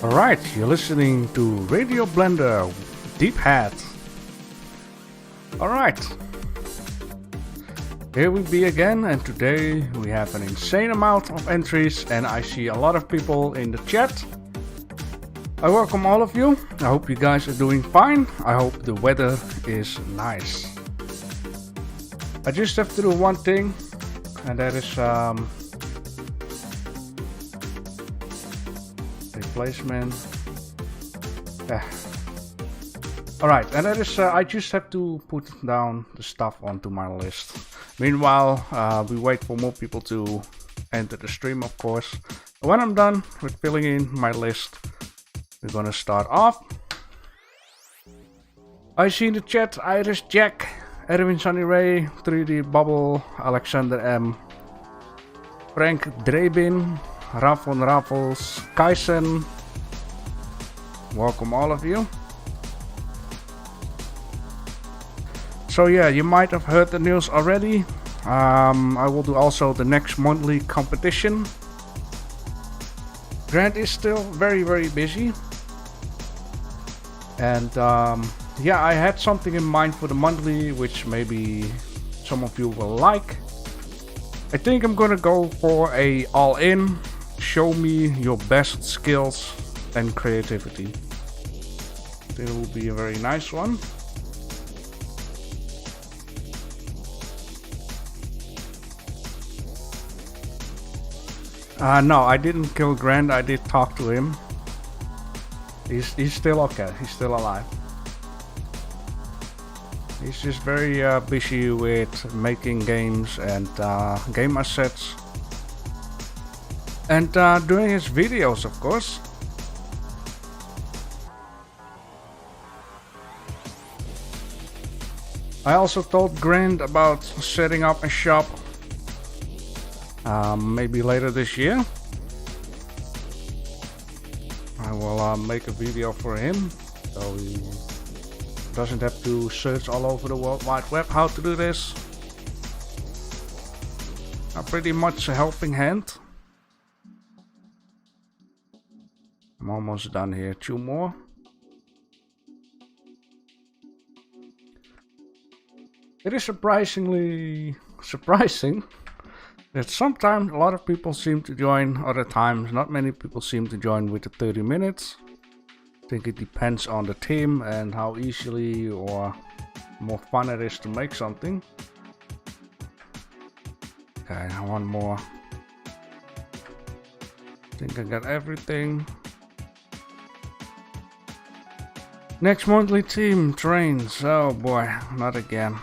Alright, you're listening to Radio Blender Deep Hat. Alright, here we be again, and today we have an insane amount of entries and I see a lot of people in the chat. I welcome all of you. I hope you guys are doing fine. I hope the weather is nice. I just have to do one thing, and that is replacement. Alright, and that is I just have to put down the stuff onto my list. Meanwhile, we wait for more people to enter the stream, of course. When I'm done with filling in my list, we're gonna start off. I see in the chat Iris Jack, Erwin Sunny Ray, 3D Bubble, Alexander M, Frank Drebin, Rafon Raffles, Kaisen. Welcome all of you. So yeah, you might have heard the news already. I will do also the next monthly competition. Grant is still very busy. And yeah, I had something in mind for the monthly, which maybe some of you will like. I think I'm gonna go for a all-in. Show me your best skills and creativity. It will be a very nice one. No, I didn't kill Grant. I did talk to him. He's still okay. He's still alive. He's just very busy with making games and game assets. And doing his videos, of course. I also told Grant about setting up a shop. Maybe later this year. I will make a video for him, so he doesn't have to search all over the World Wide Web how to do this. Pretty much a helping hand. I'm almost done here. 2 more. It is surprising that sometimes a lot of people seem to join, other times not many people seem to join with the 30 minutes. I think it depends on the team and how easily or more fun it is to make something. Okay, one more. I think I got everything. Next monthly team trains. Oh boy, not again.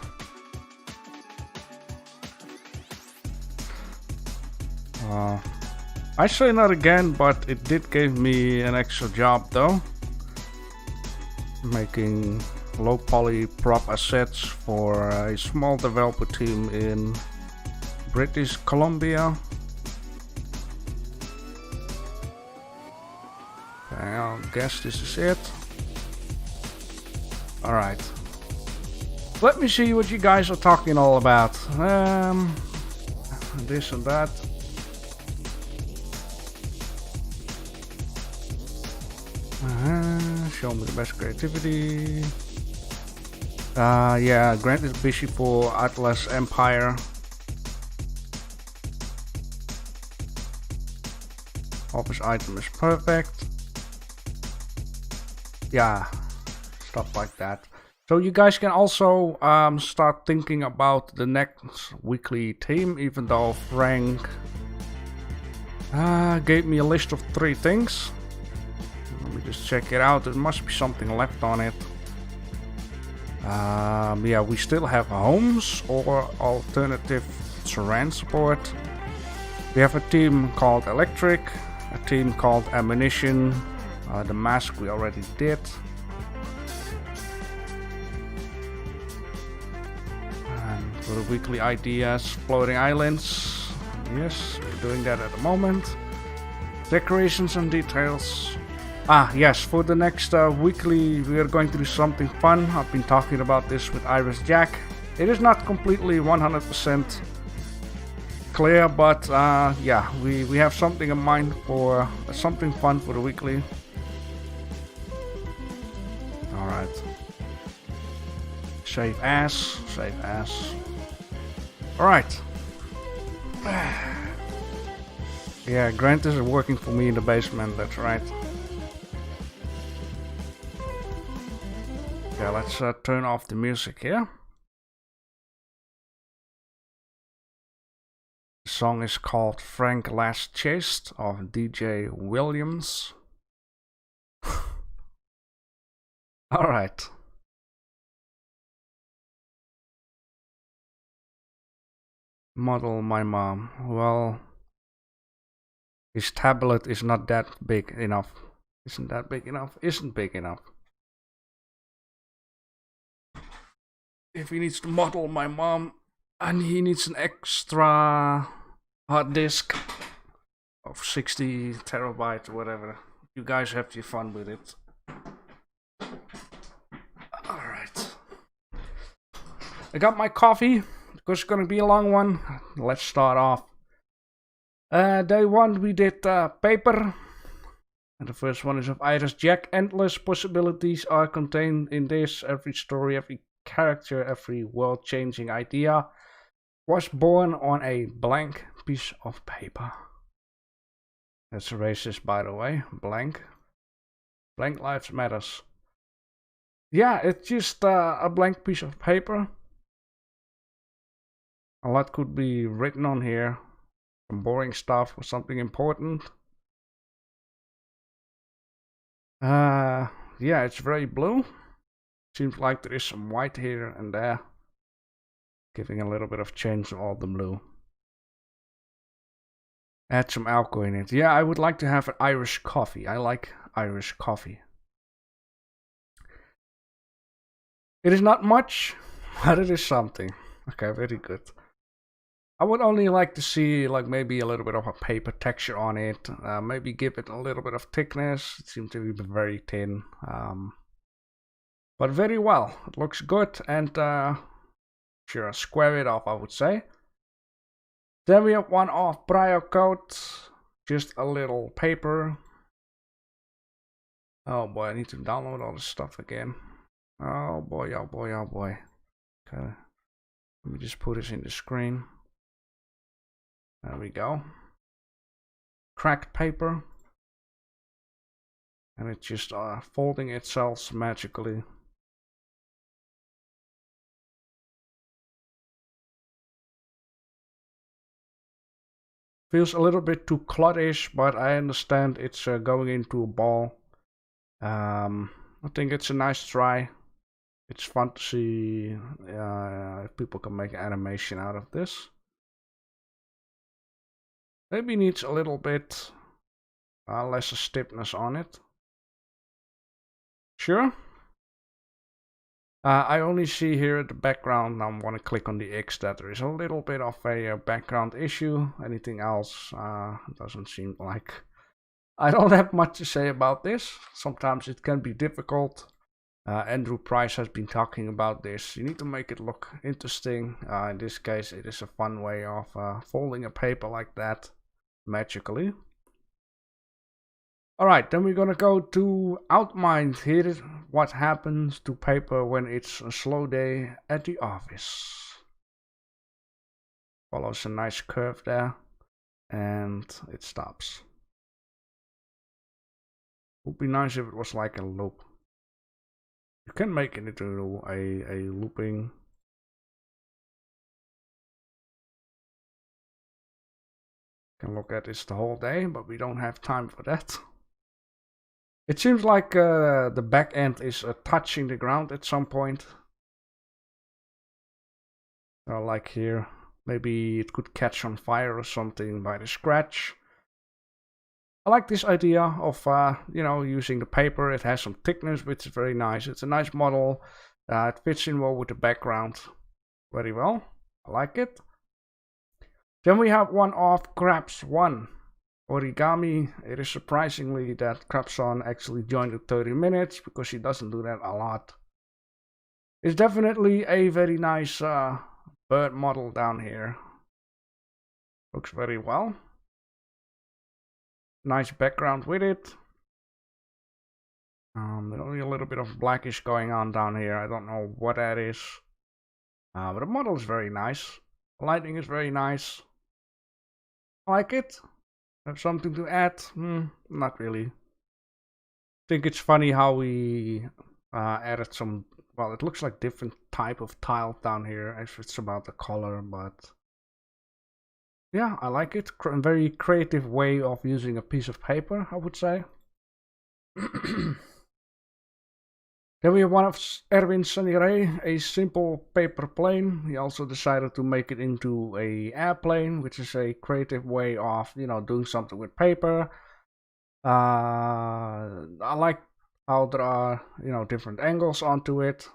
I say not again, but it did give me an extra job though. Making low poly prop assets for a small developer team in British Columbia. Okay, I guess this is it. Alright. Let me see what you guys are talking all about. This and that. Show me the best creativity. Yeah, Grant is busy for Atlas Empire. Office item is perfect. Yeah, stuff like that. So you guys can also start thinking about the next weekly team, even though Frank gave me a list of 3 things. Let me just check it out. There must be something left on it. Yeah, we still have homes or alternative terrain support. We have a team called Electric, a team called Ammunition. The mask we already did. And for the weekly ideas, floating islands. Yes, we're doing that at the moment. Decorations and details. Yes, for the next weekly we are going to do something fun. I've been talking about this with Iris Jack. It is not completely 100% clear, but yeah, we have something in mind for something fun for the weekly. Save as, save as. Alright. Yeah, Grant is working for me in the basement, that's right. Yeah, let's turn off the music here. The song is called Frank Last Chased of DJ Williams. Alright. Model my mom. Well, his tablet is not that big enough. Isn't that big enough? Isn't big enough. If he needs to model my mom, and he needs an extra hard disk of 60 terabytes or whatever, you guys have your fun with it. Alright. I got my coffee, because it's gonna be a long one. Let's start off. Day one we did paper. And the first one is of Iris Jack. Endless possibilities are contained in this. Every story, every character, every world-changing idea was born on a blank piece of paper. That's racist, by the way. Blank. Blank lives matters. Yeah, it's just a blank piece of paper. A lot could be written on here. Some boring stuff or something important. Yeah, it's very blue. Seems like there is some white here and there, giving a little bit of change to all the blue. Add some alcohol in it. Yeah, I would like to have an Irish coffee. I like Irish coffee. It is not much, but it is something. Okay, very good. I would only like to see like maybe a little bit of a paper texture on it. Maybe give it a little bit of thickness. It seems to be very thin. But very well. It looks good, and sure, square it off, I would say. Then we have one off prior code. Just a little paper. Oh boy, I need to download all this stuff again. Oh boy, oh boy, oh boy. Okay. Let me just put this in the screen. There we go. Cracked paper. And it's just folding itself magically. Feels a little bit too cloddish, but I understand it's going into a ball. I think it's a nice try. It's fun to see if people can make animation out of this. Maybe needs a little bit less stiffness on it. Sure. I only see here the background. Now I want to click on the X that there is a little bit of a background issue. Anything else doesn't seem like. I don't have much to say about this. Sometimes it can be difficult. Andrew Price has been talking about this. You need to make it look interesting. In this case, it is a fun way of folding a paper like that magically. Alright, then we're gonna go to Outmind. Here is what happens to paper when it's a slow day at the office. Follows a nice curve there, and it stops. Would be nice if it was like a loop. You can make it into a looping. Can look at this the whole day, but we don't have time for that. It seems like the back end is touching the ground at some point. Like here, maybe it could catch on fire or something by the scratch. I like this idea of using the paper. It has some thickness, which is very nice. It's a nice model. It fits in well with the background very well. I like it. Then we have one of Craps1 Origami. It is surprisingly that Crapson actually joined the 30 minutes because he doesn't do that a lot. It's definitely a very nice bird model down here. Looks very well. Nice background with it. There's only a little bit of blackish going on down here. I don't know what that is. But the model is very nice. The lighting is very nice. I like it. Have something to add? Not really. Think it's funny how we added some, well, it looks like different type of tile down here if it's about the color, but yeah, I like it. Very creative way of using a piece of paper, I would say. Then we have one of Erwin's Sunny Ray, a simple paper plane. He also decided to make it into a airplane, which is a creative way of, doing something with paper. I like how there are, different angles onto it.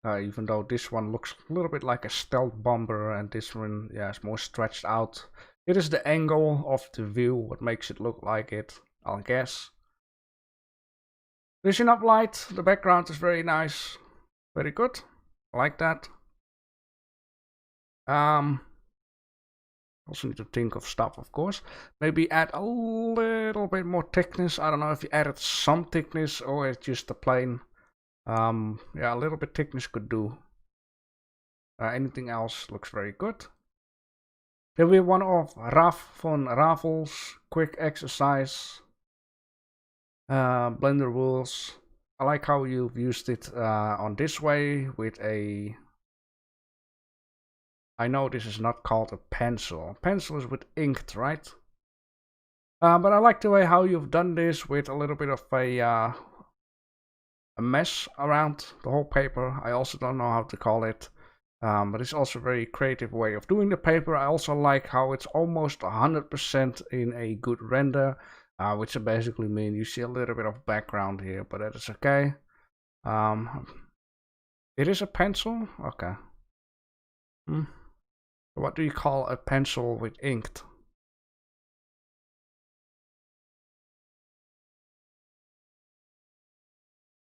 Even though this one looks a little bit like a stealth bomber and this one, yeah, is more stretched out. It is the angle of the view what makes it look like it, I'll guess. There's enough light, the background is very nice, very good, I like that. Also need to think of stuff, of course. Maybe add a little bit more thickness. I don't know if you added some thickness or it's just a plain. Yeah, a little bit thickness could do. Anything else looks very good. Then we have one of Raf von Ravel's quick exercise. Blender rules. I like how you've used it on this way with a... I know this is not called a pencil. Pencil is with inked, right? But I like the way how you've done this with a little bit of a mess around the whole paper. I also don't know how to call it. But it's also a very creative way of doing the paper. I also like how it's almost 100% in a good render. Which basically means you see a little bit of background here, but that is okay. It is a pencil? Okay. What do you call a pencil with inked?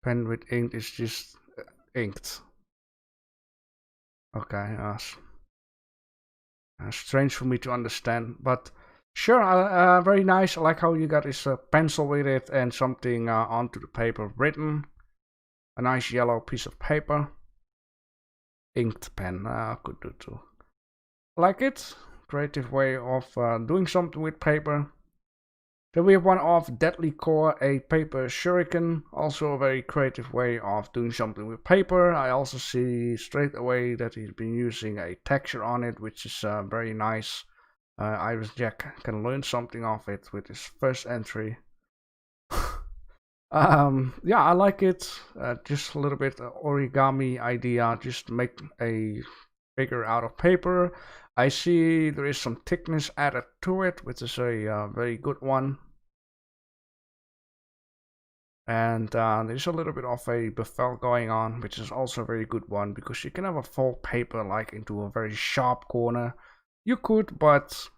Pen with ink is just inked. Okay, strange for me to understand, but sure, very nice. I like how you got this pencil with it and something onto the paper written. A nice yellow piece of paper. Inked pen, could do too. Like it. Creative way of doing something with paper. Then we have one of Deadly Core, a paper shuriken. Also a very creative way of doing something with paper. I also see straight away that he's been using a texture on it, which is very nice. Iris Jack can learn something of it with his first entry. Yeah, I like it. Just a little bit origami idea. Just make a figure out of paper. I see there is some thickness added to it, which is a very good one. And there's a little bit of a bevel going on, which is also a very good one, because you can have a fold paper like into a very sharp corner. You could, but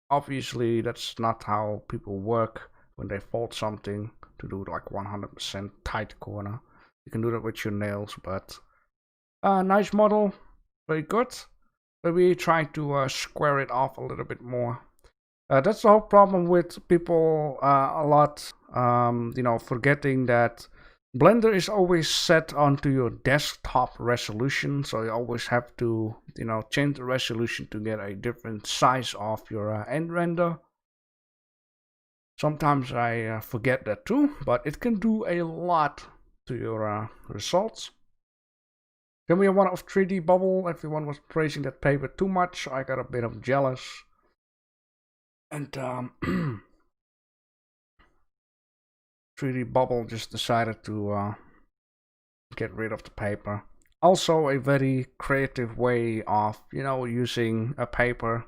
obviously that's not how people work when they fold something to do like 100% tight corner. You can do that with your nails, but nice model, very good. But we try to square it off a little bit more. That's the whole problem with people a lot, forgetting that Blender is always set onto your desktop resolution, so you always have to, change the resolution to get a different size of your end render. Sometimes I forget that too, but it can do a lot to your results. Then we have one of 3D Bubble. Everyone was praising that paper too much. I got a bit of jealous. And 3D Bubble just decided to get rid of the paper. Also a very creative way of, using a paper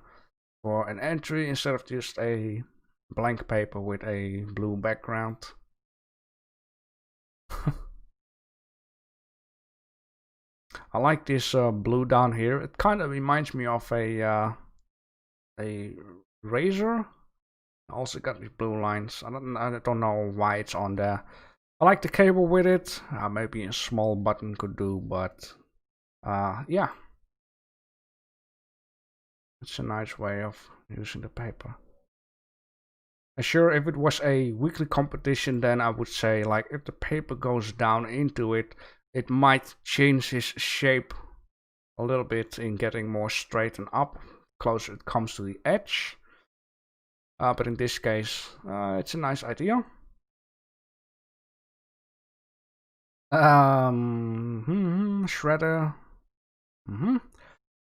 for an entry instead of just a blank paper with a blue background. I like this blue down here. It kind of reminds me of a razor. Also got these blue lines. I don't know why it's on there. I like the cable with it. Maybe a small button could do, but yeah. It's a nice way of using the paper. And sure, if it was a weekly competition, then I would say, like, if the paper goes down into it, it might change its shape a little bit in getting more straightened up closer it comes to the edge. But in this case, it's a nice idea. Shredder.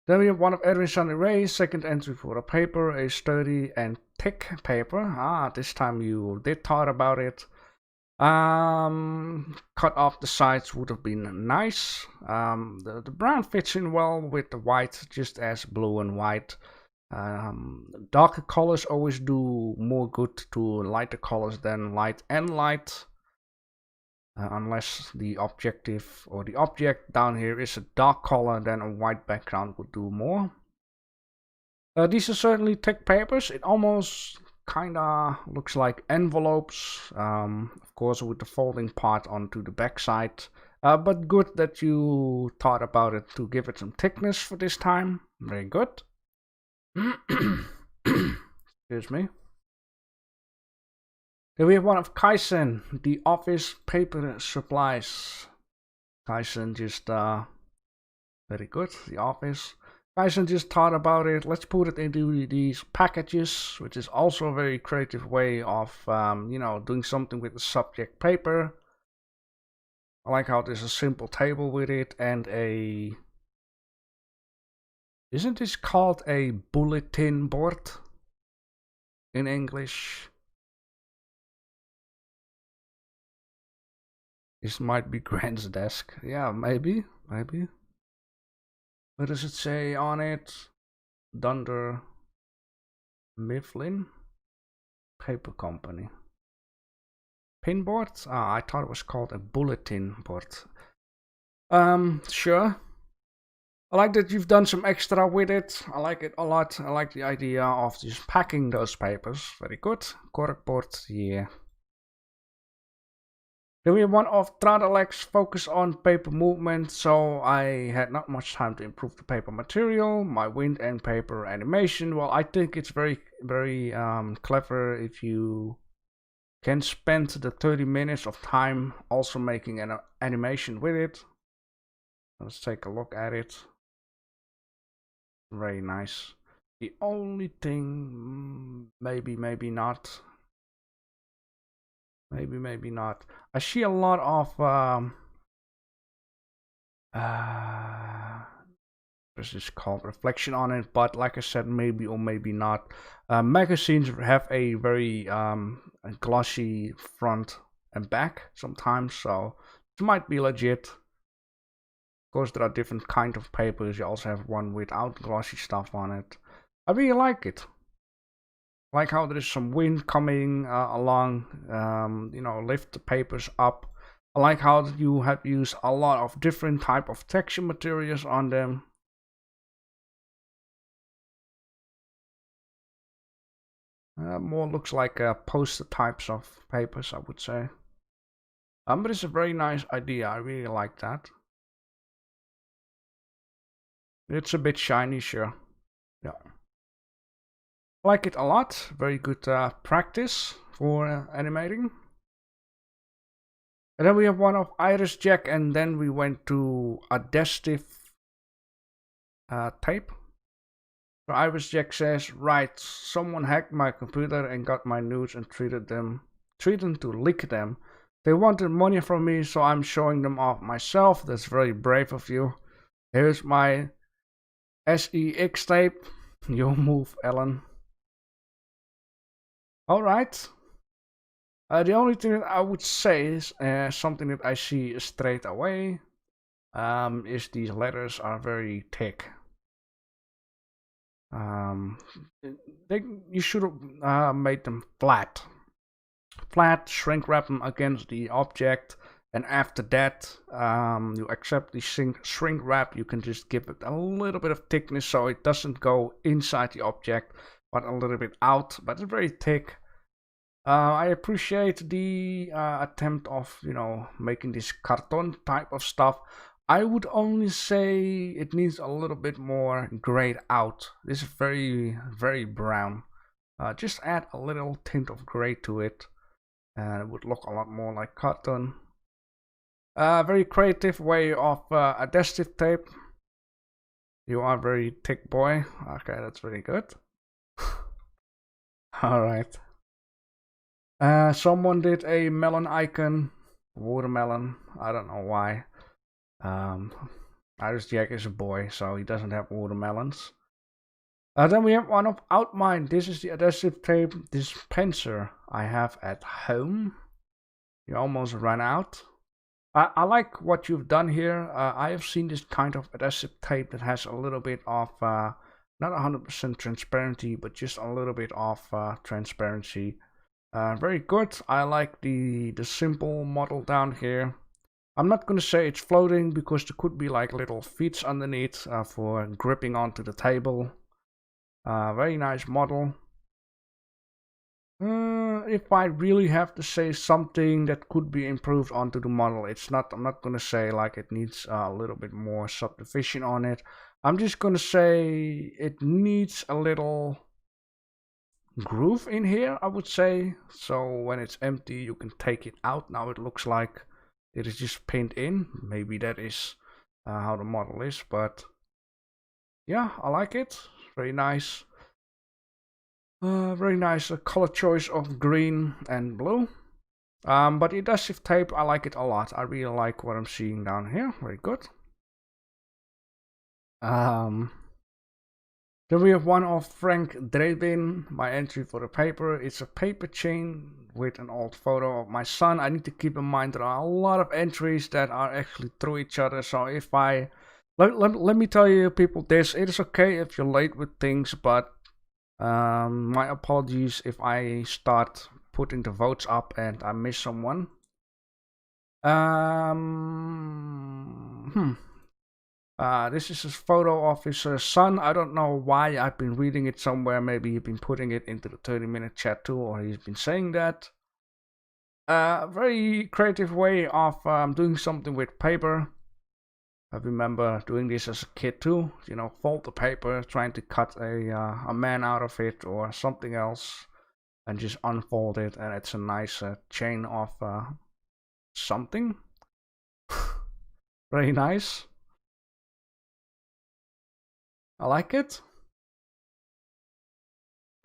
Then we have one of Edwin Sunny Ray's second entry for a paper, a sturdy and thick paper. This time you did thought about it. Cut off the sides would have been nice. The brown fits in well with the white, just as blue and white. Darker colors always do more good to lighter colors than light and light. Unless the objective or the object down here is a dark color, then a white background would do more. These are certainly thick papers. It almost kinda looks like envelopes, of course with the folding part onto the back side. But good that you thought about it to give it some thickness for this time. Very good. Excuse me. Then we have one of Kaizen, the office paper supplies. Kaizen just, very good, the office. Kaizen just thought about it, let's put it into these packages, which is also a very creative way of, you know, doing something with the subject paper. I like how there's a simple table with it and a... Isn't this called a bulletin board in English? This might be Grant's desk. Yeah, maybe. What does it say on it? Dunder Mifflin Paper Company. Pinboard? I thought it was called a bulletin board. Sure. I like that you've done some extra with it. I like it a lot. I like the idea of just packing those papers. Very good. Corkboard, yeah. Then we have one of Tradalex, focus on paper movement, so I had not much time to improve the paper material, my wind and paper animation. Well, I think it's very clever if you can spend the 30 minutes of time also making an animation with it. Let's take a look at it. Very nice. The only thing, maybe not. Maybe not. I see a lot of this is called reflection on it, but like I said, maybe or maybe not. Magazines have a very glossy front and back sometimes, so it might be legit. Of course, there are different kind of papers. You also have one without glossy stuff on it. I really like it. Like how there is some wind coming along, you know, lift the papers up. I like how you have used a lot of different type of texture materials on them. More looks like poster types of papers, I would say. But it's a very nice idea. I really like that. It's a bit shiny, sure. Yeah. I like it a lot. Very good practice for animating. And then we have one of Iris Jack, and then we went to adhesive tape. So Iris Jack says, right, someone hacked my computer and got my nudes and treated them to leak them. They wanted money from me, so I'm showing them off myself. That's very brave of you. Here's my SEX tape. Your move, Ellen. Alright. The only thing that I would say is something that I see straight away is these letters are very thick. You should have made them flat. Flat, shrink wrap them against the object, and after that you accept the shrink wrap. You can just give it a little bit of thickness so it doesn't go inside the object but a little bit out, but it's very thick. I appreciate the attempt of, you know, making this carton type of stuff. I would only say it needs a little bit more grayed out. This is very brown. Just add a little tint of gray to it and it would look a lot more like carton. Very creative way of adhesive tape. You are very thick boy. Okay, that's very good. Alright. Someone did a melon icon. Watermelon. I don't know why. Iris Jack is a boy, so he doesn't have watermelons. Then we have one of Outmine. This is the adhesive tape dispenser I have at home. You almost ran out. I like what you've done here. I have seen this kind of adhesive tape that has a little bit of, not 100% transparency, but just a little bit of transparency. Very good. I like the simple model down here. I'm not going to say it's floating because there could be like little feet underneath for gripping onto the table. Very nice model. If I really have to say something that could be improved onto the model, I'm not gonna say like it needs a little bit more subdivision on it. I'm just gonna say it needs a little groove in here, I would say. So when it's empty, you can take it out. Now it looks like it is just pinned in. Maybe that is how the model is, but yeah, I like it. Very nice. Very nice color choice of green and blue. But adhesive tape, I like it a lot. I really like what I'm seeing down here. Very good. Then we have one of Frank Drebin, my entry for the paper. It's a paper chain with an old photo of my son. I need to keep in mind there are a lot of entries that are actually through each other. So if I... Let me tell you people this. It is okay if you're late with things, but... my apologies if I start putting the votes up and I miss someone. This is a photo of his son. I don't know why. I've been reading it somewhere. Maybe you've been putting it into the 30-minute chat too, or he's been saying that. Very creative way of doing something with paper. I remember doing this as a kid too, you know, fold the paper, trying to cut a man out of it or something else, and just unfold it, and it's a nice chain of something. Very nice. I like it.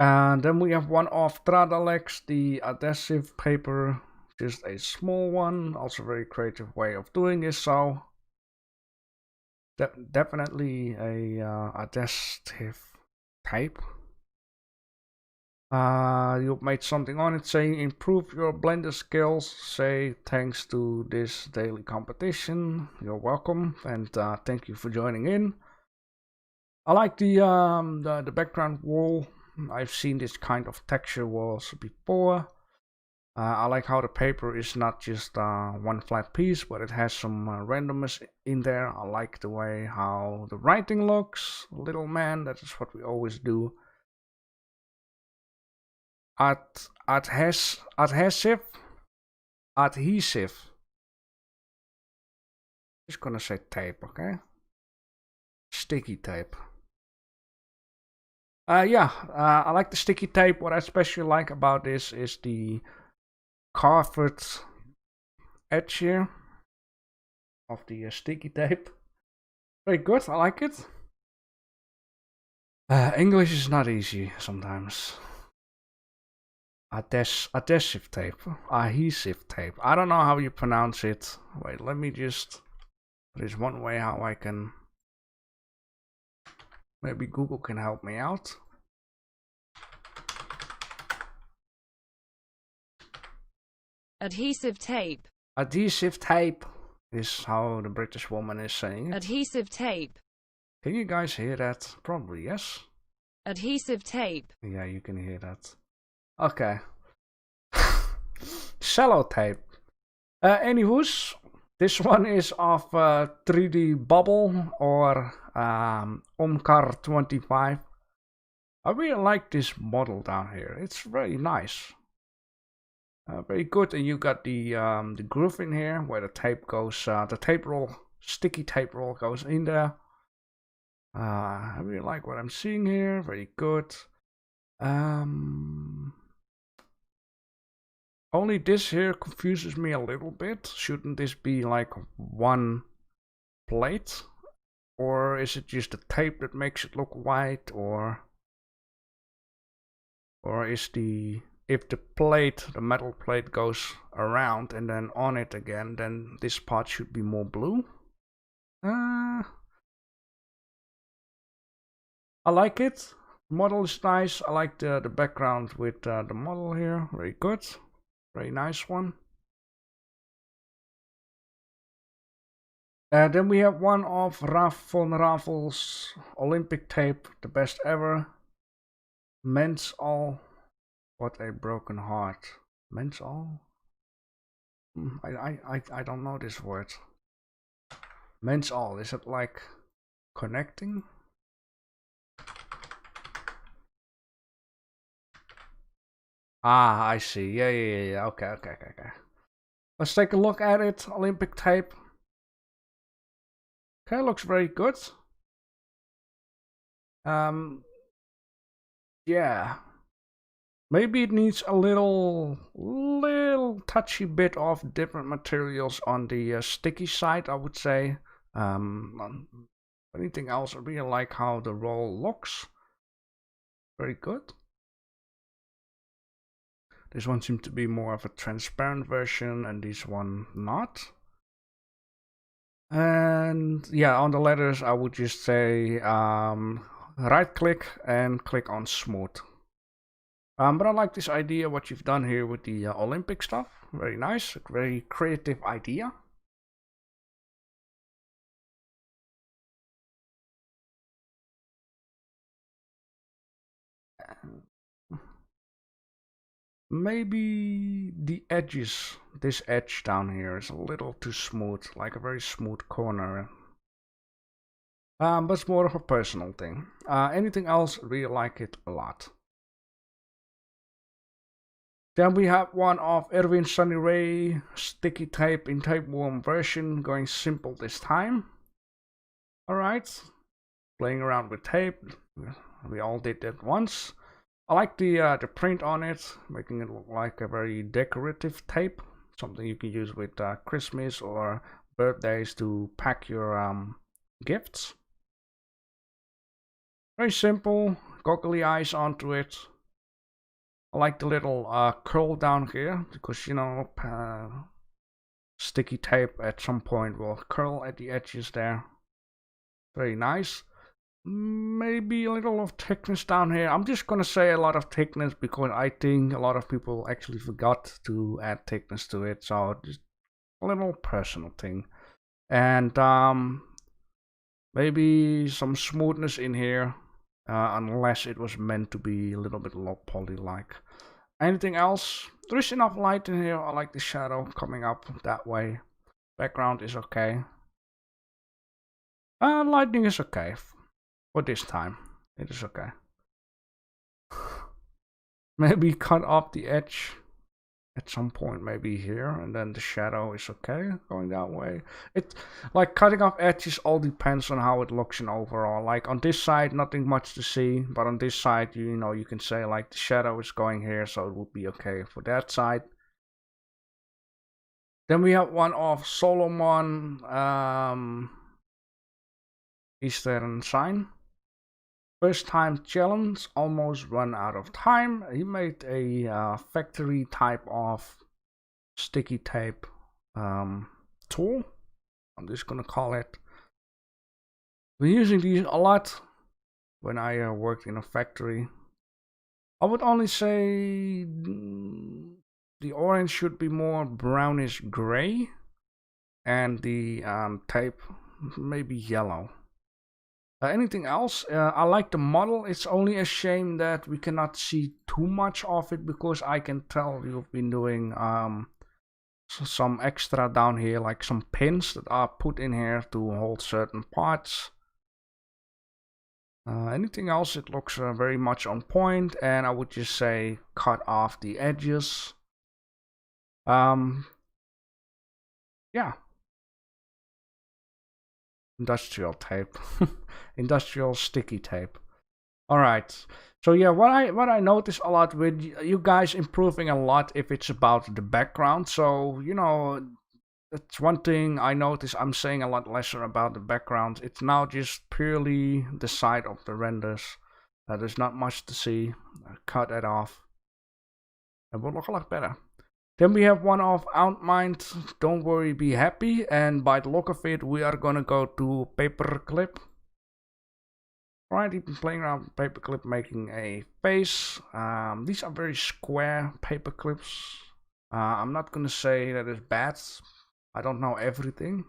And then we have one of Tradalex, the adhesive paper, just a small one, also very creative way of doing this, so... definitely a adhesive tape. You made something on it saying improve your Blender skills. Say thanks to this daily competition. You're welcome, and thank you for joining in. I like the background wall. I've seen this kind of texture walls before. I like how the paper is not just one flat piece, but it has some randomness in there. I like the way how the writing looks. Little man, that is what we always do. Adhesive. Just gonna say tape, okay? Sticky tape. I like the sticky tape. What I especially like about this is the carved edge here of the sticky tape. Very good, I like it. English is not easy sometimes. Adhesive tape. Adhesive tape. I don't know how you pronounce it. Wait, let me just... There's one way how I can... Maybe Google can help me out. Adhesive tape. Adhesive tape is how the British woman is saying it. Adhesive tape. Can you guys hear that? Probably yes. Adhesive tape. Yeah, you can hear that. Okay. Cello tape. Anywho's, this one is of 3D Bubble or Omkar 25. I really like this model down here. It's very nice. Very good, and you got the groove in here where the tape goes. The tape roll, sticky tape roll goes in there. I really like what I'm seeing here. Very good. Only this here confuses me a little bit. Shouldn't this be like one plate? Or is it just the tape that makes it look white, or is if the plate, the metal plate goes around and then on it again, then this part should be more blue? I like it. Model is nice. I like the background with the model here. Very good. Very nice one. Then we have one of Raf von Ravel's Olympic tape, the best ever. Mens all. What a broken heart. Mens all? I don't know this word. Mens all. Is it like connecting? Ah, I see. Yeah. Okay. Let's take a look at it. Olympic tape. Okay, looks very good. Yeah. Maybe it needs a little touchy bit of different materials on the sticky side, I would say. Anything else, I really like how the roll looks. Very good. This one seems to be more of a transparent version, and this one not. And yeah, on the letters, I would just say right click and click on smooth. But I like this idea, what you've done here with the Olympic stuff. Very nice, a very creative idea. Maybe the edges, this edge down here is a little too smooth, like a very smooth corner. But it's more of a personal thing. Anything else, really like it a lot. Then we have one of Erwin Sunny Ray, sticky tape in tapeworm version, going simple this time. Alright, playing around with tape, we all did that once. I like the print on it, making it look like a very decorative tape, something you can use with Christmas or birthdays to pack your gifts. Very simple, goggly eyes onto it. I like the little curl down here, because, you know, sticky tape at some point will curl at the edges there. Very nice. Maybe a little of thickness down here. I'm just gonna say a lot of thickness because I think a lot of people actually forgot to add thickness to it. So just a little personal thing. And maybe some smoothness in here. Unless it was meant to be a little bit low poly like. Anything else? There is enough light in here. I like the shadow coming up that way. Background is okay. Lighting is okay. For this time, it is okay. Maybe cut off the edge at some point, maybe here, and then the shadow is okay going that way. It, like, cutting off edges all depends on how it looks in overall. Like on this side, nothing much to see, but on this side, you know, you can say like the shadow is going here, so it would be okay for that side. Then we have one of Solomon Eastern Sign. First time challenge, almost run out of time. He made a factory type of sticky tape tool. I'm just gonna call it. We're using these a lot when I worked in a factory. I would only say the orange should be more brownish gray, and the tape maybe yellow. Anything else? I like the model. It's only a shame that we cannot see too much of it, because I can tell you've been doing some extra down here, like some pins that are put in here to hold certain parts. Anything else? It looks very much on point, and I would just say cut off the edges. Yeah. Industrial tape. Industrial sticky tape. Alright. So yeah, what I notice a lot with you guys improving a lot if it's about the background. So, you know, That's one thing I notice. I'm saying a lot lesser about the background. It's now just purely the side of the renders. There's not much to see. Cut it off. It will look a lot better. Then we have one of Outmind, Don't Worry, Be Happy. And by the look of it, we are gonna go to Paperclip. Right, you've been playing around with Paperclip, making a face. These are very square paperclips. I'm not gonna say that it's bad. I don't know everything.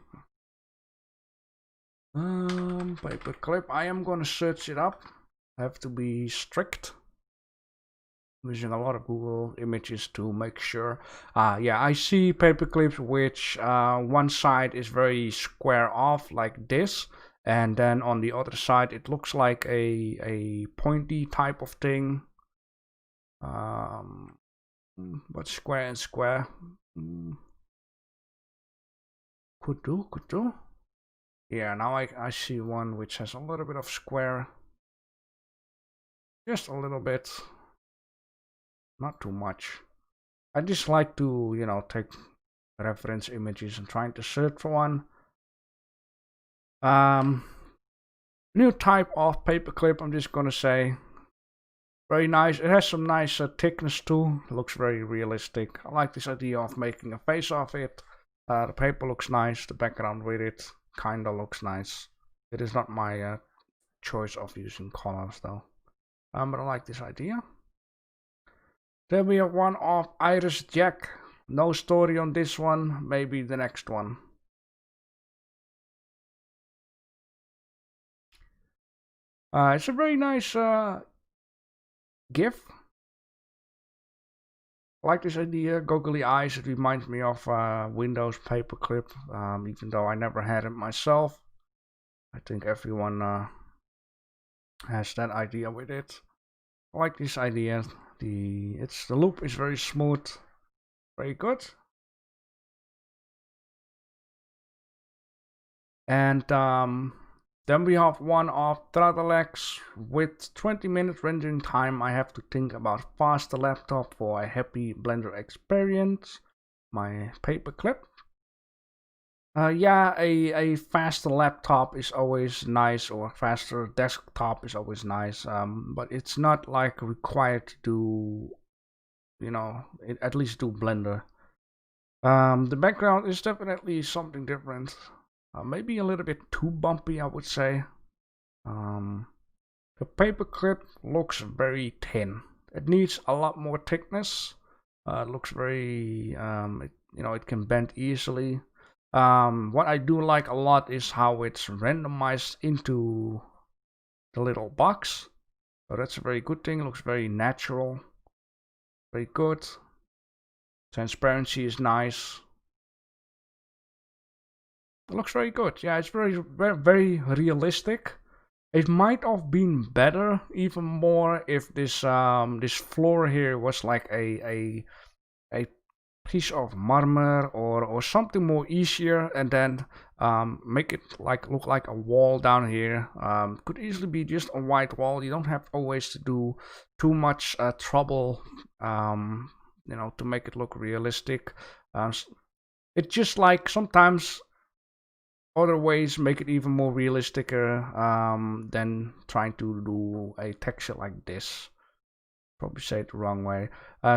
Paperclip. I am gonna search it up. I have to be strict. I'm using a lot of Google images to make sure. Yeah, I see paperclips which one side is very square off like this, and then on the other side it looks like a pointy type of thing. But square and square. Could do. Yeah, now I see one which has a little bit of square. Just a little bit. Not too much. I just like to, you know, take reference images and trying to search for one. New type of paperclip, I'm just gonna say. Very nice. It has some nice thickness too. It looks very realistic. I like this idea of making a face of it. The paper looks nice. The background with it kinda looks nice. It is not my choice of using colors though. But I like this idea. Then we have one of Iris Jack. No story on this one. Maybe the next one. It's a very nice GIF. I like this idea, goggly eyes. It reminds me of Windows paperclip, even though I never had it myself. I think everyone has that idea with it. I like this idea. The loop is very smooth, very good. And then we have one of Throttle-X. With 20-minute rendering time, I have to think about faster laptop for a happy Blender experience. My paperclip. Yeah, a faster laptop is always nice, or faster desktop is always nice. But it's not like required to do, you know, at least do Blender. The background is definitely something different. Maybe a little bit too bumpy, I would say. The paperclip looks very thin. It needs a lot more thickness. It looks very, it can bend easily. What I do like a lot is how it's randomized into the little box. So that's a very good thing. It looks very natural. Very good. Transparency is nice. It looks very good. Yeah, it's very realistic. It might have been better, even more, if this this floor here was like a piece of marmor or something more easier, and then make it look like a wall down here. Could easily be just a white wall. You don't have always to do too much trouble, to make it look realistic. It's just like sometimes other ways make it even more realistic than trying to do a texture like this. Probably say it the wrong way.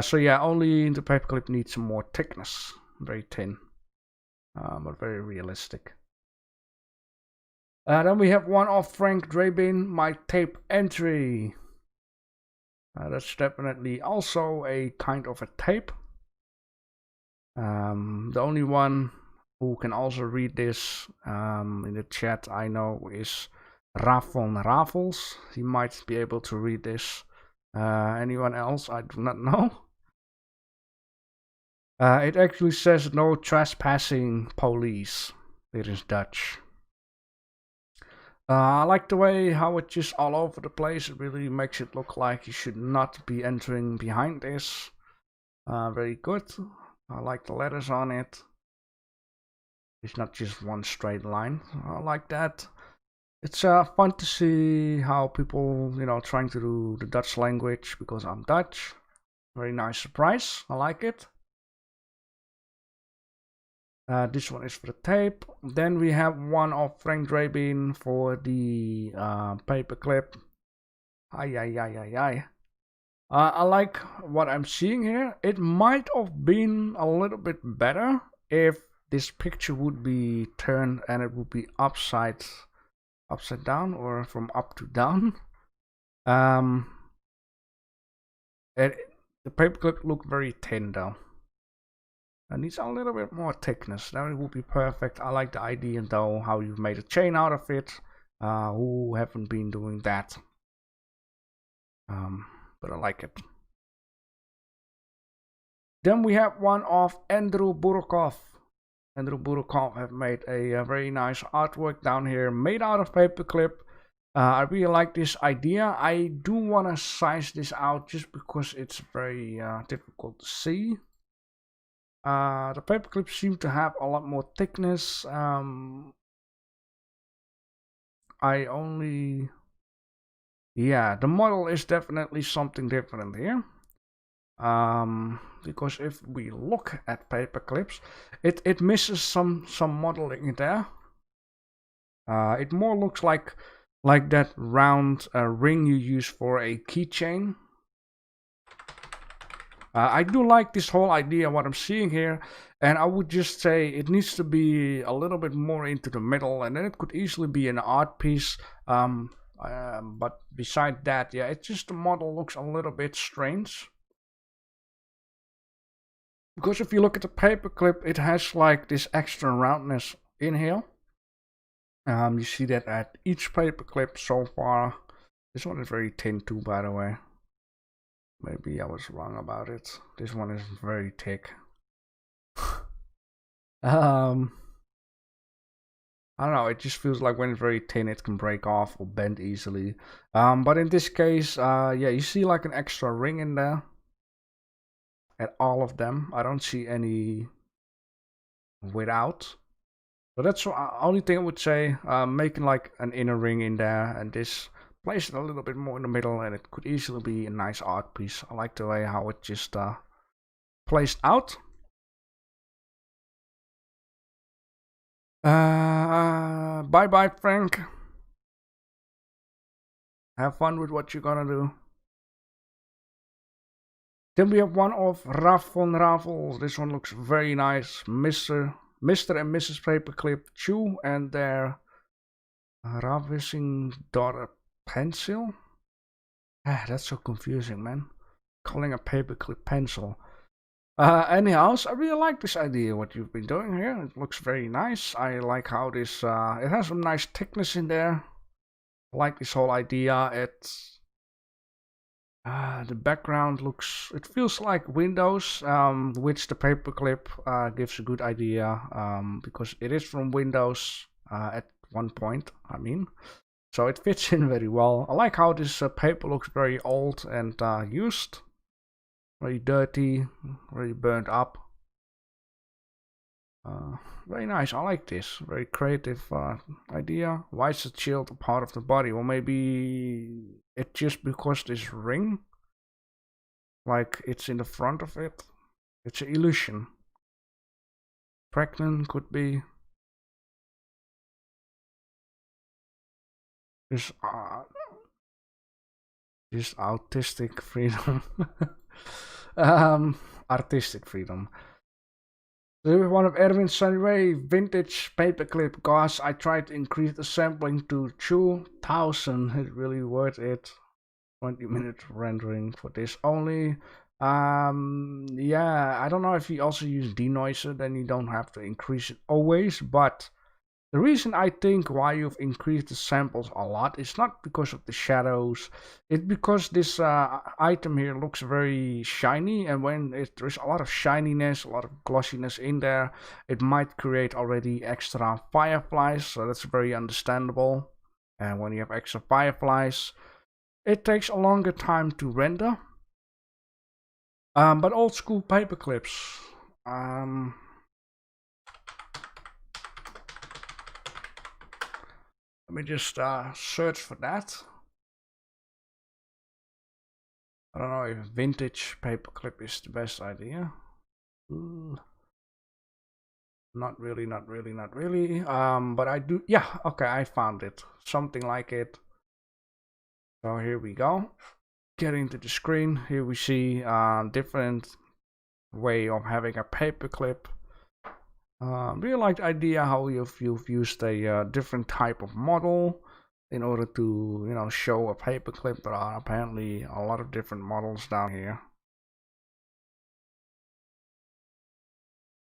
So yeah, only the paperclip needs some more thickness. Very thin, but very realistic. Then we have one of Frank Drabin, My Tape Entry. That's definitely also a kind of a tape. The only one who can also read this in the chat, I know, is Rafon Rafels. He might be able to read this. Anyone else? I do not know. It actually says no trespassing police. It is Dutch. I like the way how it's just all over the place. It really makes it look like you should not be entering behind this. Very good. I like the letters on it. It's not just one straight line. I like that. It's fun to see how people, trying to do the Dutch language, because I'm Dutch. Very nice surprise. I like it. This one is for the tape. Then we have one of Frank Drabin for the paperclip. I like what I'm seeing here. It might have been a little bit better if this picture would be turned and it would be upside down or from up to down. The paperclip looked very thin though. It needs a little bit more thickness. Then it would be perfect. I like the idea though, how you've made a chain out of it. Who haven't been doing that? But I like it. Then we have one of Andrew Burkov. Andrew Burkov have made a very nice artwork down here, made out of paperclip. I really like this idea. I do want to size this out just because it's very difficult to see. The paperclips seem to have a lot more thickness. The model is definitely something different here. Because if we look at paperclips, it misses some modeling in there. It more looks like that round ring you use for a keychain. I do like this whole idea, what I'm seeing here, and I would just say it needs to be a little bit more into the middle, and then it could easily be an art piece. But beside that, yeah, it's just the model looks a little bit strange. Because if you look at the paperclip, it has like this extra roundness in here. You see that at each paperclip so far. This one is very thin too, by the way. Maybe I was wrong about it. This one is very thick. I don't know, it just feels like when it's very thin it can break off or bend easily. But in this case, yeah, you see like an extra ring in there. At all of them. I don't see any without. So that's the only thing I would say. Making like an inner ring in there and this. Place it a little bit more in the middle and it could easily be a nice art piece. I like the way how it just placed out. Bye bye, Frank. Have fun with what you're gonna do. Then we have one of Raf von Ravel. This one looks very nice. Mr. and Mrs. Paperclip Chew and their ravishing daughter Pencil. That's so confusing, man. Calling a paperclip pencil. Anyhow, I really like this idea, what you've been doing here. It looks very nice. I like how this, it has some nice thickness in there. I like this whole idea. It's, the background looks, it feels like Windows, which the paperclip gives a good idea, because it is from Windows at one point, I mean. So it fits in very well. I like how this paper looks very old and used. Very dirty, very burnt up. Very nice, I like this. Very creative idea. Why is the shield a part of the body? Well, maybe it's just because this ring, like it's in the front of it. It's an illusion. Pregnant could be. Just autistic freedom. Artistic freedom. This is one of Erwin Sunway vintage paperclip. Gosh, I tried to increase the sampling to 2000. It's really worth it. 20-minute rendering for this only. Yeah, I don't know if you also use denoiser, then you don't have to increase it always, but the reason I think why you've increased the samples a lot is not because of the shadows. It's because this item here looks very shiny, and when there's a lot of shininess, a lot of glossiness in there, it might create already extra fireflies, so that's very understandable. And when you have extra fireflies, it takes a longer time to render. But old school paperclips. Let me just search for that. I don't know if vintage paperclip is the best idea. Not really, not really, not really. But I do, yeah, okay, I found it. Something like it. So here we go. Getting to the screen, here we see different way of having a paperclip. Really like the idea how you've used a different type of model in order to, you know, show a paperclip. There are apparently a lot of different models down here.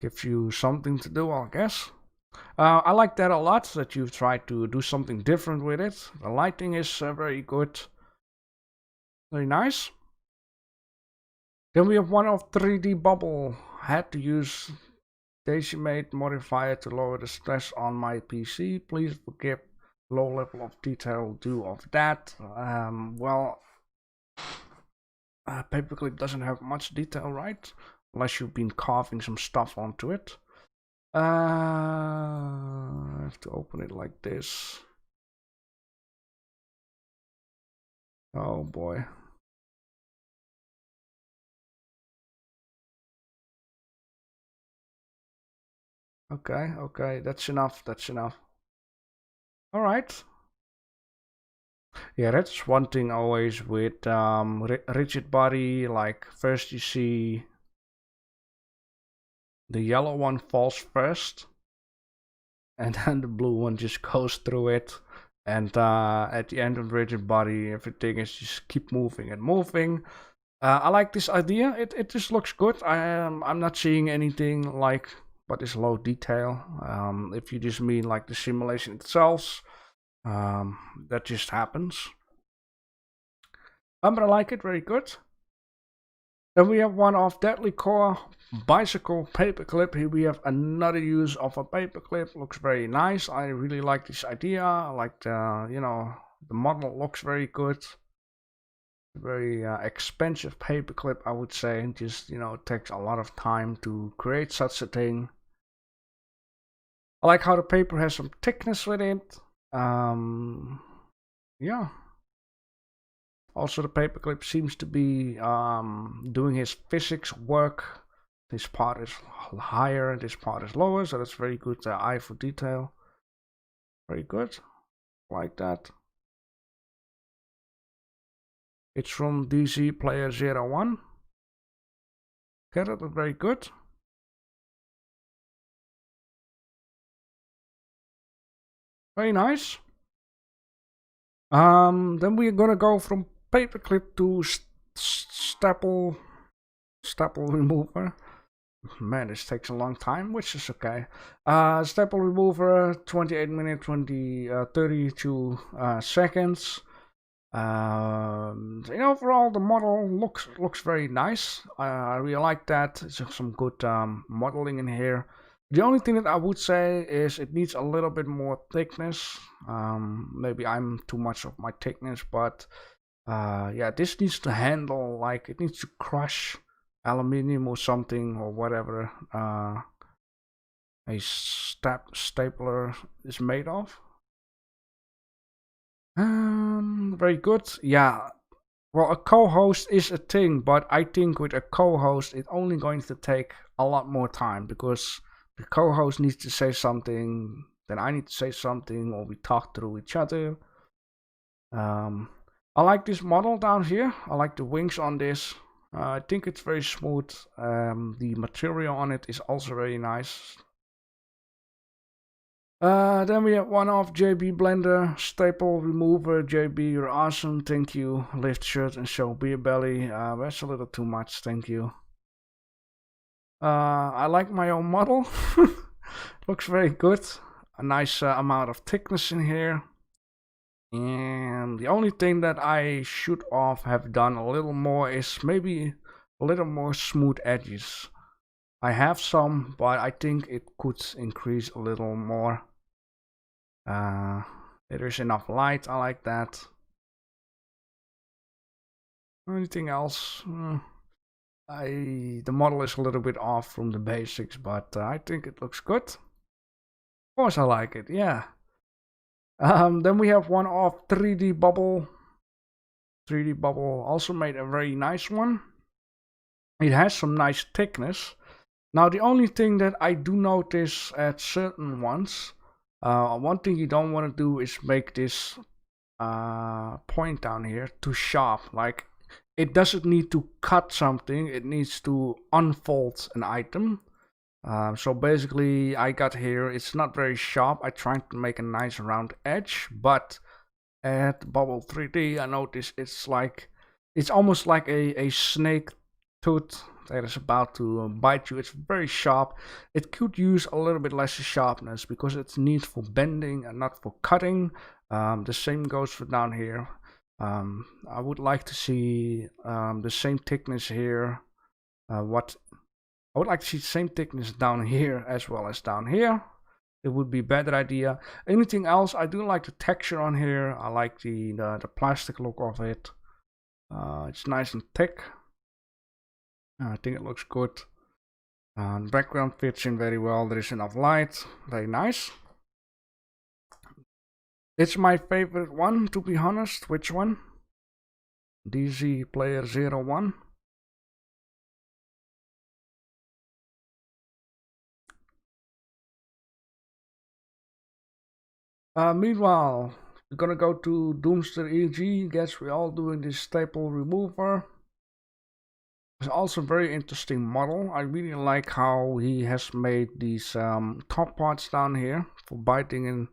Gives you something to do, I guess. I like that a lot, that you've tried to do something different with it. The lighting is very good. Very nice. Then we have one of 3D bubble. Had to use Decimate modifier to lower the stress on my PC. Please forgive low level of detail due of that. Well, paperclip doesn't have much detail, right? Unless you've been carving some stuff onto it. I have to open it like this. Oh boy. Okay, okay, that's enough, that's enough. All right. Yeah, that's one thing always with rigid body. Like first you see the yellow one falls first, and then the blue one just goes through it. And at the end of rigid body, everything is just keep moving and moving. I like this idea. It just looks good. I'm not seeing anything like but is low detail. If you just mean like the simulation itself, that just happens. But I like it, very good. Then we have one of Deadly Core bicycle paperclip. Here we have another use of a paperclip. Looks very nice. I really like this idea. I like the, you know, the model looks very good. Very expensive paperclip, I would say. Just, you know, it takes a lot of time to create such a thing. I like how the paper has some thickness with it. Yeah. Also, the paperclip seems to be doing his physics work. This part is higher, this part is lower, so that's very good eye for detail. Very good. Like that. It's from DC Player 01. Get it? Very good. Very nice. Then we're gonna go from paperclip to staple remover. Man, this takes a long time, which is okay. Staple remover, 28 minutes, 32 seconds. Overall the model looks very nice. I really like that. There's some good modeling in here. The only thing that I would say is it needs a little bit more thickness. Maybe I'm too much of my thickness, but yeah, this needs to handle, like, it needs to crush aluminium or something or whatever a stapler is made of. Very good. Yeah. Well, a co-host is a thing, but I think with a co-host, it's only going to take a lot more time because the co-host needs to say something, then I need to say something, or we talk through each other. I like this model down here. I like the wings on this. I think it's very smooth. The material on it is also very nice. Then we have one of JB Blender staple remover. JB, you're awesome. Thank you. Lift shirt and show beer belly. That's a little too much. Thank you. I like my own model. Looks very good. A nice amount of thickness in here. And the only thing that I should have done a little more is maybe a little more smooth edges. I have some, but I think it could increase a little more. There is enough light. I like that. Anything else? The model is a little bit off from the basics, but I think it looks good. Of course, I like it. Yeah. Then we have one of 3D Bubble. 3D Bubble also made a very nice one. It has some nice thickness. Now the only thing that I do notice at certain ones, one thing you don't want to do is make this point down here too sharp. Like, it doesn't need to cut something, it needs to unfold an item. So basically I got here, it's not very sharp. I tried to make a nice round edge, but at Bubble 3D I noticed it's almost like a snake tooth that is about to bite you. It's very sharp. It could use a little bit less sharpness because it's needs for bending and not for cutting. The same goes for down here. I would like to see the same thickness here. I would like to see the same thickness down here as well as down here. It would be a better idea. Anything else? I do like the texture on here. I like the plastic look of it. It's nice and thick. I think it looks good. The background fits in very well. There is enough light. Very nice. It's my favorite one, to be honest. Which one? DZ Player 01. Meanwhile, we're gonna go to Doomster EG. Guess we're all doing this staple remover. It's also a very interesting model. I really like how he has made these top parts down here for biting in.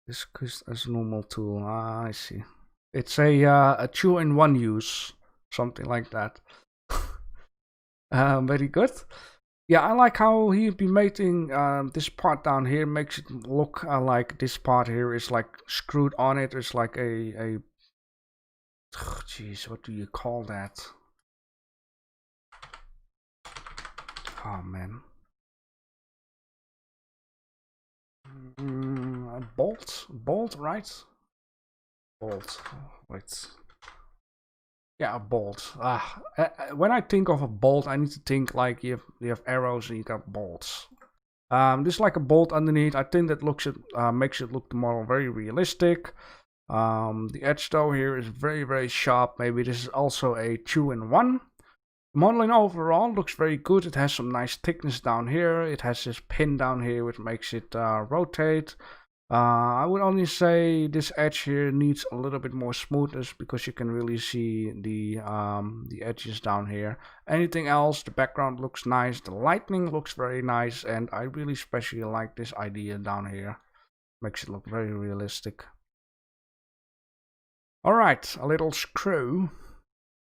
This is as normal tool. I see. It's a 2-in-1 use, something like that. Very good. Yeah, I like how he's been making this part down here. Makes it look like this part here is like screwed on it. It's like a jeez, what do you call that? Oh man. A bolt, right? Bolt, wait. Yeah, a bolt. When I think of a bolt, I need to think like you have arrows and you got bolts. This is like a bolt underneath. I think that makes it look the model very realistic. The edge though here is very sharp. Maybe this is also a 2-in-1. Modeling overall looks very good. It has some nice thickness down here. It has this pin down here which makes it rotate. I would only say this edge here needs a little bit more smoothness because you can really see the edges down here. Anything else, the background looks nice, the lighting looks very nice, and I really especially like this idea down here. Makes it look very realistic. Alright, a little screw.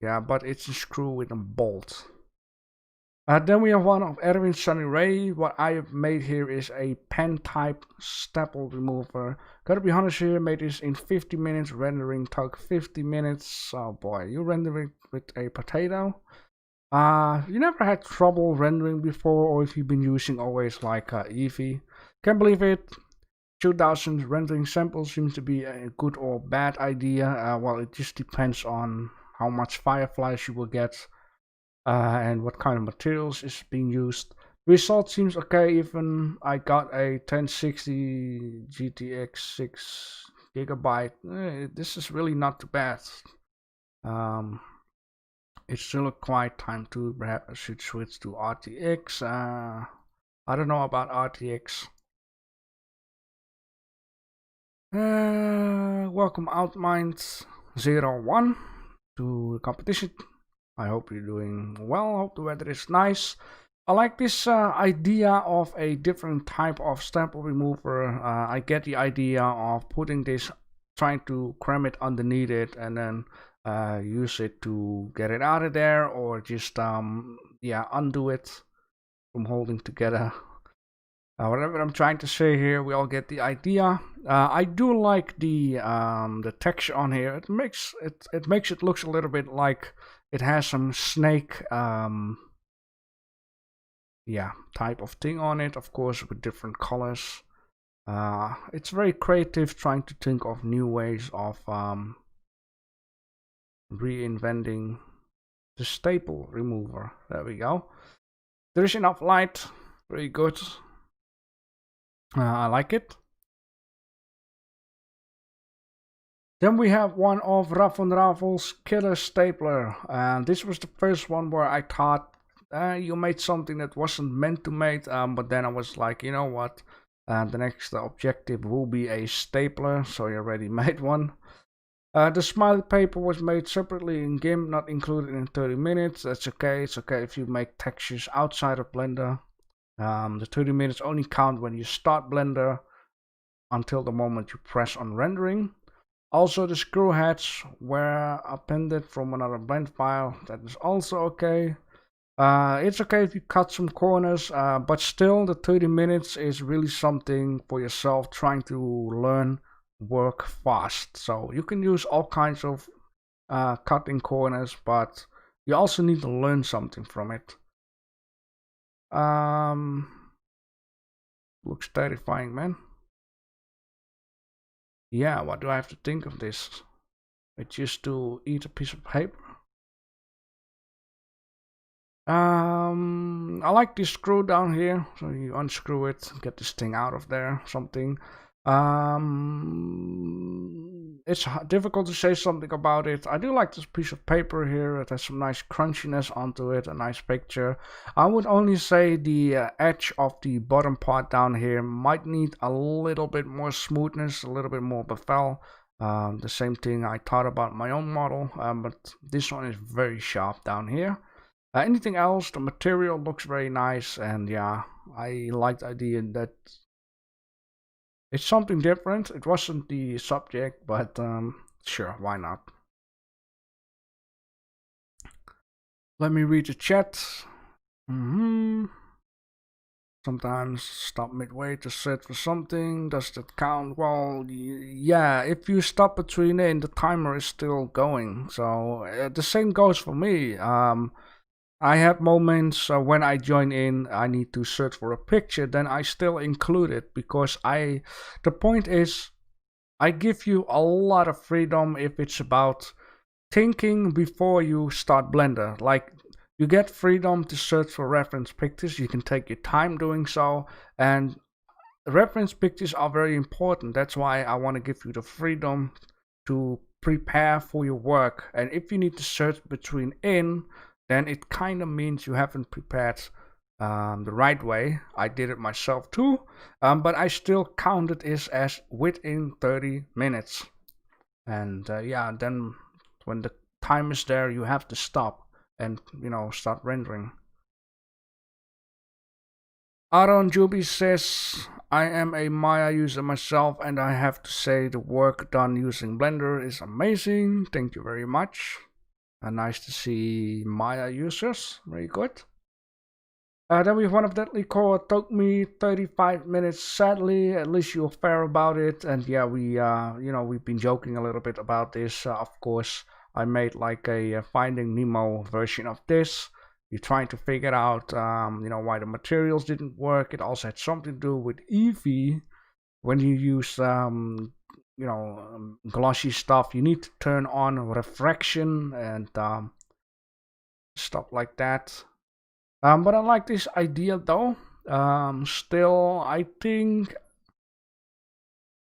Yeah, but it's a screw with a bolt. Then we have one of Erwin Sunny Ray. What I have made here is a pen type staple remover. Gotta be honest here, made this in 50 minutes. Rendering took 50 minutes. Oh boy, you rendering with a potato? You never had trouble rendering before, or if you've been using always like Eevee? Can't believe it. 2000 rendering samples seems to be a good or bad idea. Well, it just depends on how much fireflies you will get. And what kind of materials is being used. Result seems okay. Even I got a 1060 GTX 6GB. This is really not too bad. It's still quite time to perhaps I should switch to RTX. I don't know about RTX. Welcome Outmind01 to the competition. I hope you're doing well. Hope the weather is nice. I like this idea of a different type of staple remover. I get the idea of putting this, trying to cram it underneath it, and then use it to get it out of there, or just undo it from holding together. Whatever I'm trying to say here, we all get the idea. I do like the texture on here. It makes it looks a little bit like it has some snake type of thing on it, of course, with different colors. It's very creative, trying to think of new ways of reinventing the staple remover. There we go. There is enough light. Very good. I like it. Then we have one of Raff & Ravel's killer stapler, and this was the first one where I thought You made something that wasn't meant to make, but then I was like, you know what? The next objective will be a stapler, so I already made one. The smiley paper was made separately in GIMP, not included in 30 minutes. That's okay. It's okay if you make textures outside of Blender. The 30 minutes only count when you start Blender until the moment you press on rendering. Also, the screw heads were appended from another blend file. That is also okay. It's okay if you cut some corners, but still the 30 minutes is really something for yourself trying to learn work fast. So you can use all kinds of cutting corners, but you also need to learn something from it. Looks terrifying, man. Yeah, what do I have to think of this? It's just to eat a piece of paper. I like this screw down here, so you unscrew it, get this thing out of there, something. It's difficult to say something about it. I do like this piece of paper here. It has some nice crunchiness onto it, a nice picture. I would only say the edge of the bottom part down here might need a little bit more smoothness, a little bit more bevel. The same thing I thought about my own model, but this one is very sharp down here. Anything else, the material looks very nice, and yeah, I like the idea that it's something different. It wasn't the subject, but sure, why not? Let me read the chat. Sometimes stop midway to search for something. Does that count? Well, yeah, if you stop between it, the timer is still going. So the same goes for me. I have moments when I join in, I need to search for a picture, then I still include it because the point is, I give you a lot of freedom if it's about thinking before you start Blender. Like, you get freedom to search for reference pictures, you can take your time doing so, and reference pictures are very important. That's why I want to give you the freedom to prepare for your work. And if you need to search between then it kind of means you haven't prepared the right way. I did it myself too, but I still counted it as within 30 minutes. And yeah, then when the time is there, you have to stop and, start rendering. Aaron Juby says, I am a Maya user myself, and I have to say the work done using Blender is amazing. Thank you very much. Nice to see Maya users, very good. Then we have one of Deadly Core. It took me 35 minutes, sadly. At least you're fair about it. And yeah, we've been joking a little bit about this. Of course, I made like a Finding Nemo version of this. You're trying to figure out, why the materials didn't work. It also had something to do with Eevee. When you use glossy stuff, you need to turn on refraction and stuff like that. But I like this idea though. Still, I think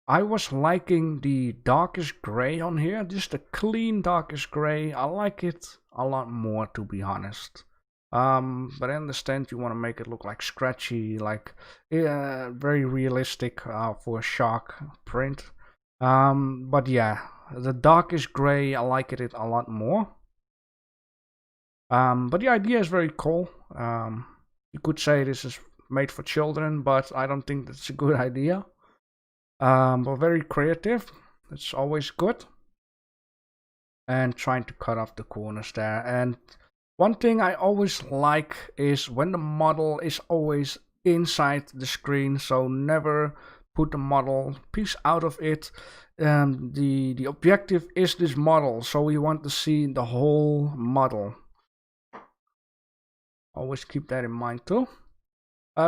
I was liking the darkest gray on here, just a clean darkest gray. I like it a lot more, to be honest. But I understand you want to make it look like scratchy, like very realistic for a shark print. But yeah, the darkest gray, I like it a lot more. But the idea is very cool. You could say this is made for children, but I don't think that's a good idea. But very creative. It's always good. And trying to cut off the corners there. And one thing I always like is when the model is always inside the screen, so never put the model piece out of it. The objective is this model, so we want to see the whole model. Always keep that in mind too.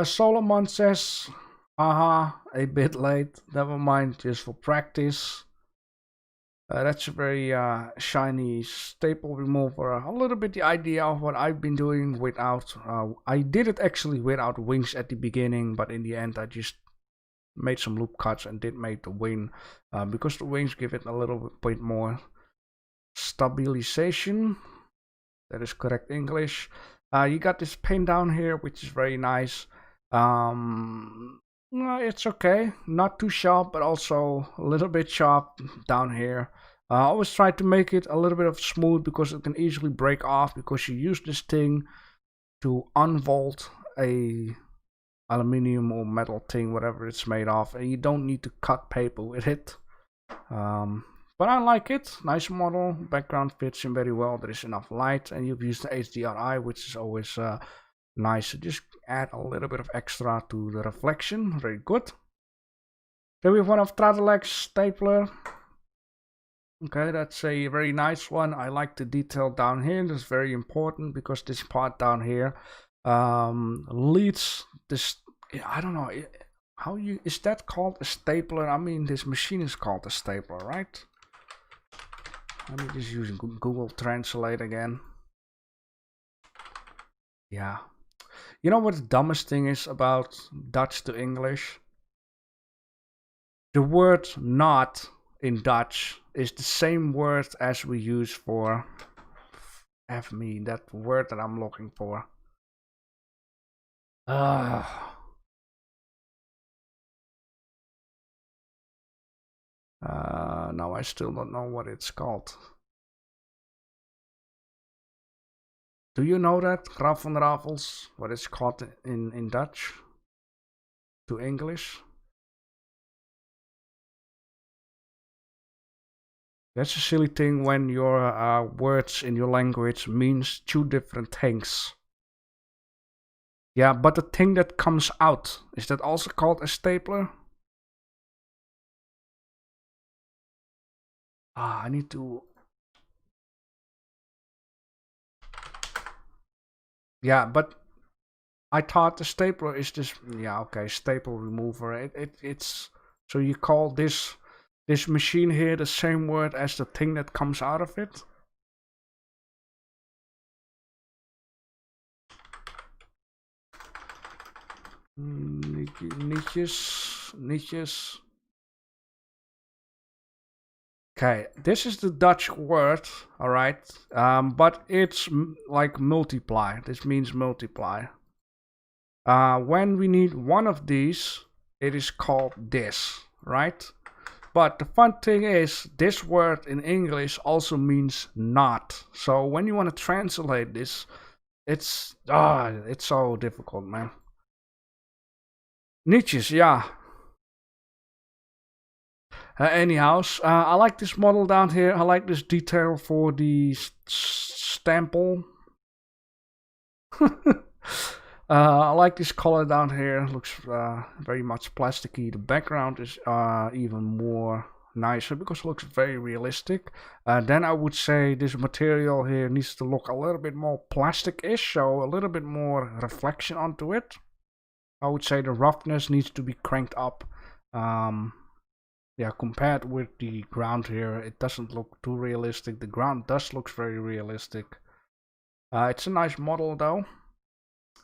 Solomon says, haha, a bit late, never mind, just for practice. That's a very shiny staple remover. A little bit the idea of what I've been doing without, I did it actually without wings at the beginning, but in the end I just made some loop cuts and did make the wing, because the wings give it a little bit more stabilization. That is correct English. You got this pin down here, which is very nice. No, it's okay, not too sharp, but also a little bit sharp down here. I always try to make it a little bit of smooth because it can easily break off because you use this thing to unvolt a aluminium or metal thing, whatever it's made of, and you don't need to cut paper with it. But I like it. Nice model. Background fits in very well. There is enough light, and you've used the HDRI, which is always nice. So just add a little bit of extra to the reflection. Very good. Then we have one of Tradalec's stapler. Okay, that's a very nice one. I like the detail down here. That's very important because this part down here leads this. I don't know how you is that called a stapler. I mean, this machine is called a stapler, right? Let me just use Google Translate again. Yeah. You know what the dumbest thing is about Dutch to English? The word not in Dutch is the same word as we use for F me, that word that I'm looking for. Now I still don't know what it's called. Do you know that, Graf van Ravels, what it's called in Dutch to English? That's a silly thing when your words in your language means two different things. Yeah, but the thing that comes out, is that also called a stapler? I need to... Yeah, but I thought the stapler is this... Yeah, okay, staple remover. It's... So you call this machine here the same word as the thing that comes out of it? Niches. Okay, this is the Dutch word, alright, but it's like multiply. This means multiply. When we need one of these, it is called this, right? But the fun thing is, this word in English also means not. So when you want to translate this, it's so difficult, man. Niches, yeah. Anyhow, I like this model down here. I like this detail for the stample. I like this color down here. Looks very much plasticky. The background is even more nicer because it looks very realistic. Then I would say this material here needs to look a little bit more plastic-ish, so a little bit more reflection onto it. I would say the roughness needs to be cranked up. Yeah, compared with the ground here, it doesn't look too realistic. The ground does look very realistic. It's a nice model though.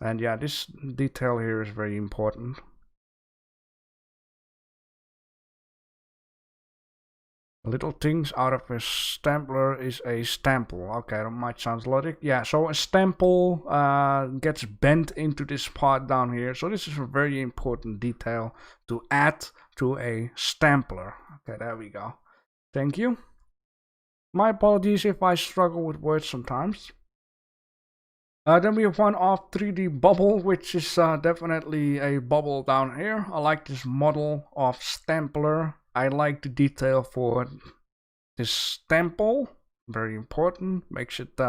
And yeah, this detail here is very important. Little things out of a stapler is a stample. Okay, that might sound logic. Yeah, so a stample gets bent into this part down here. So this is a very important detail to add to a stapler. Okay, there we go. Thank you. My apologies if I struggle with words sometimes. Then we have one off 3D bubble, which is definitely a bubble down here. I like this model of stapler. I like the detail for this stample. Very important. Makes it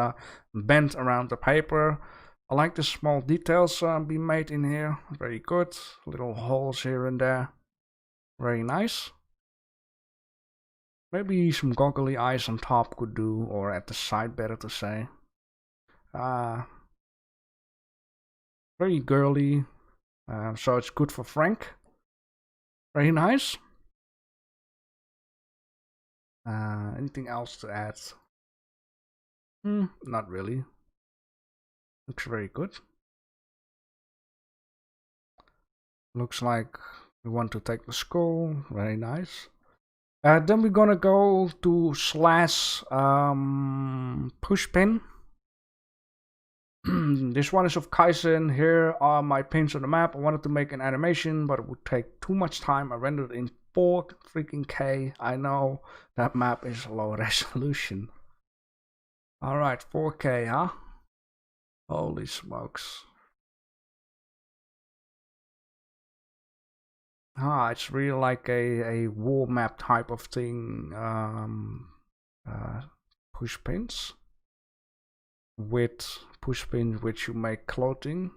bend around the paper. I like the small details being made in here. Very good. Little holes here and there. Very nice. Maybe some goggly eyes on top could do, or at the side, better to say. Very girly, so it's good for Frank. Very nice. Anything else to add? Not really. Looks very good. Looks like we want to take the skull. Very nice. Then we're gonna go to slash pushpin. This one is of Kaizen. Here are my pins on the map. I wanted to make an animation, but it would take too much time. I rendered in 4 freaking K. I know that map is low resolution. Alright, 4K, huh? Holy smokes. It's really like a war map type of thing. Push pins. With push pins which you make clothing.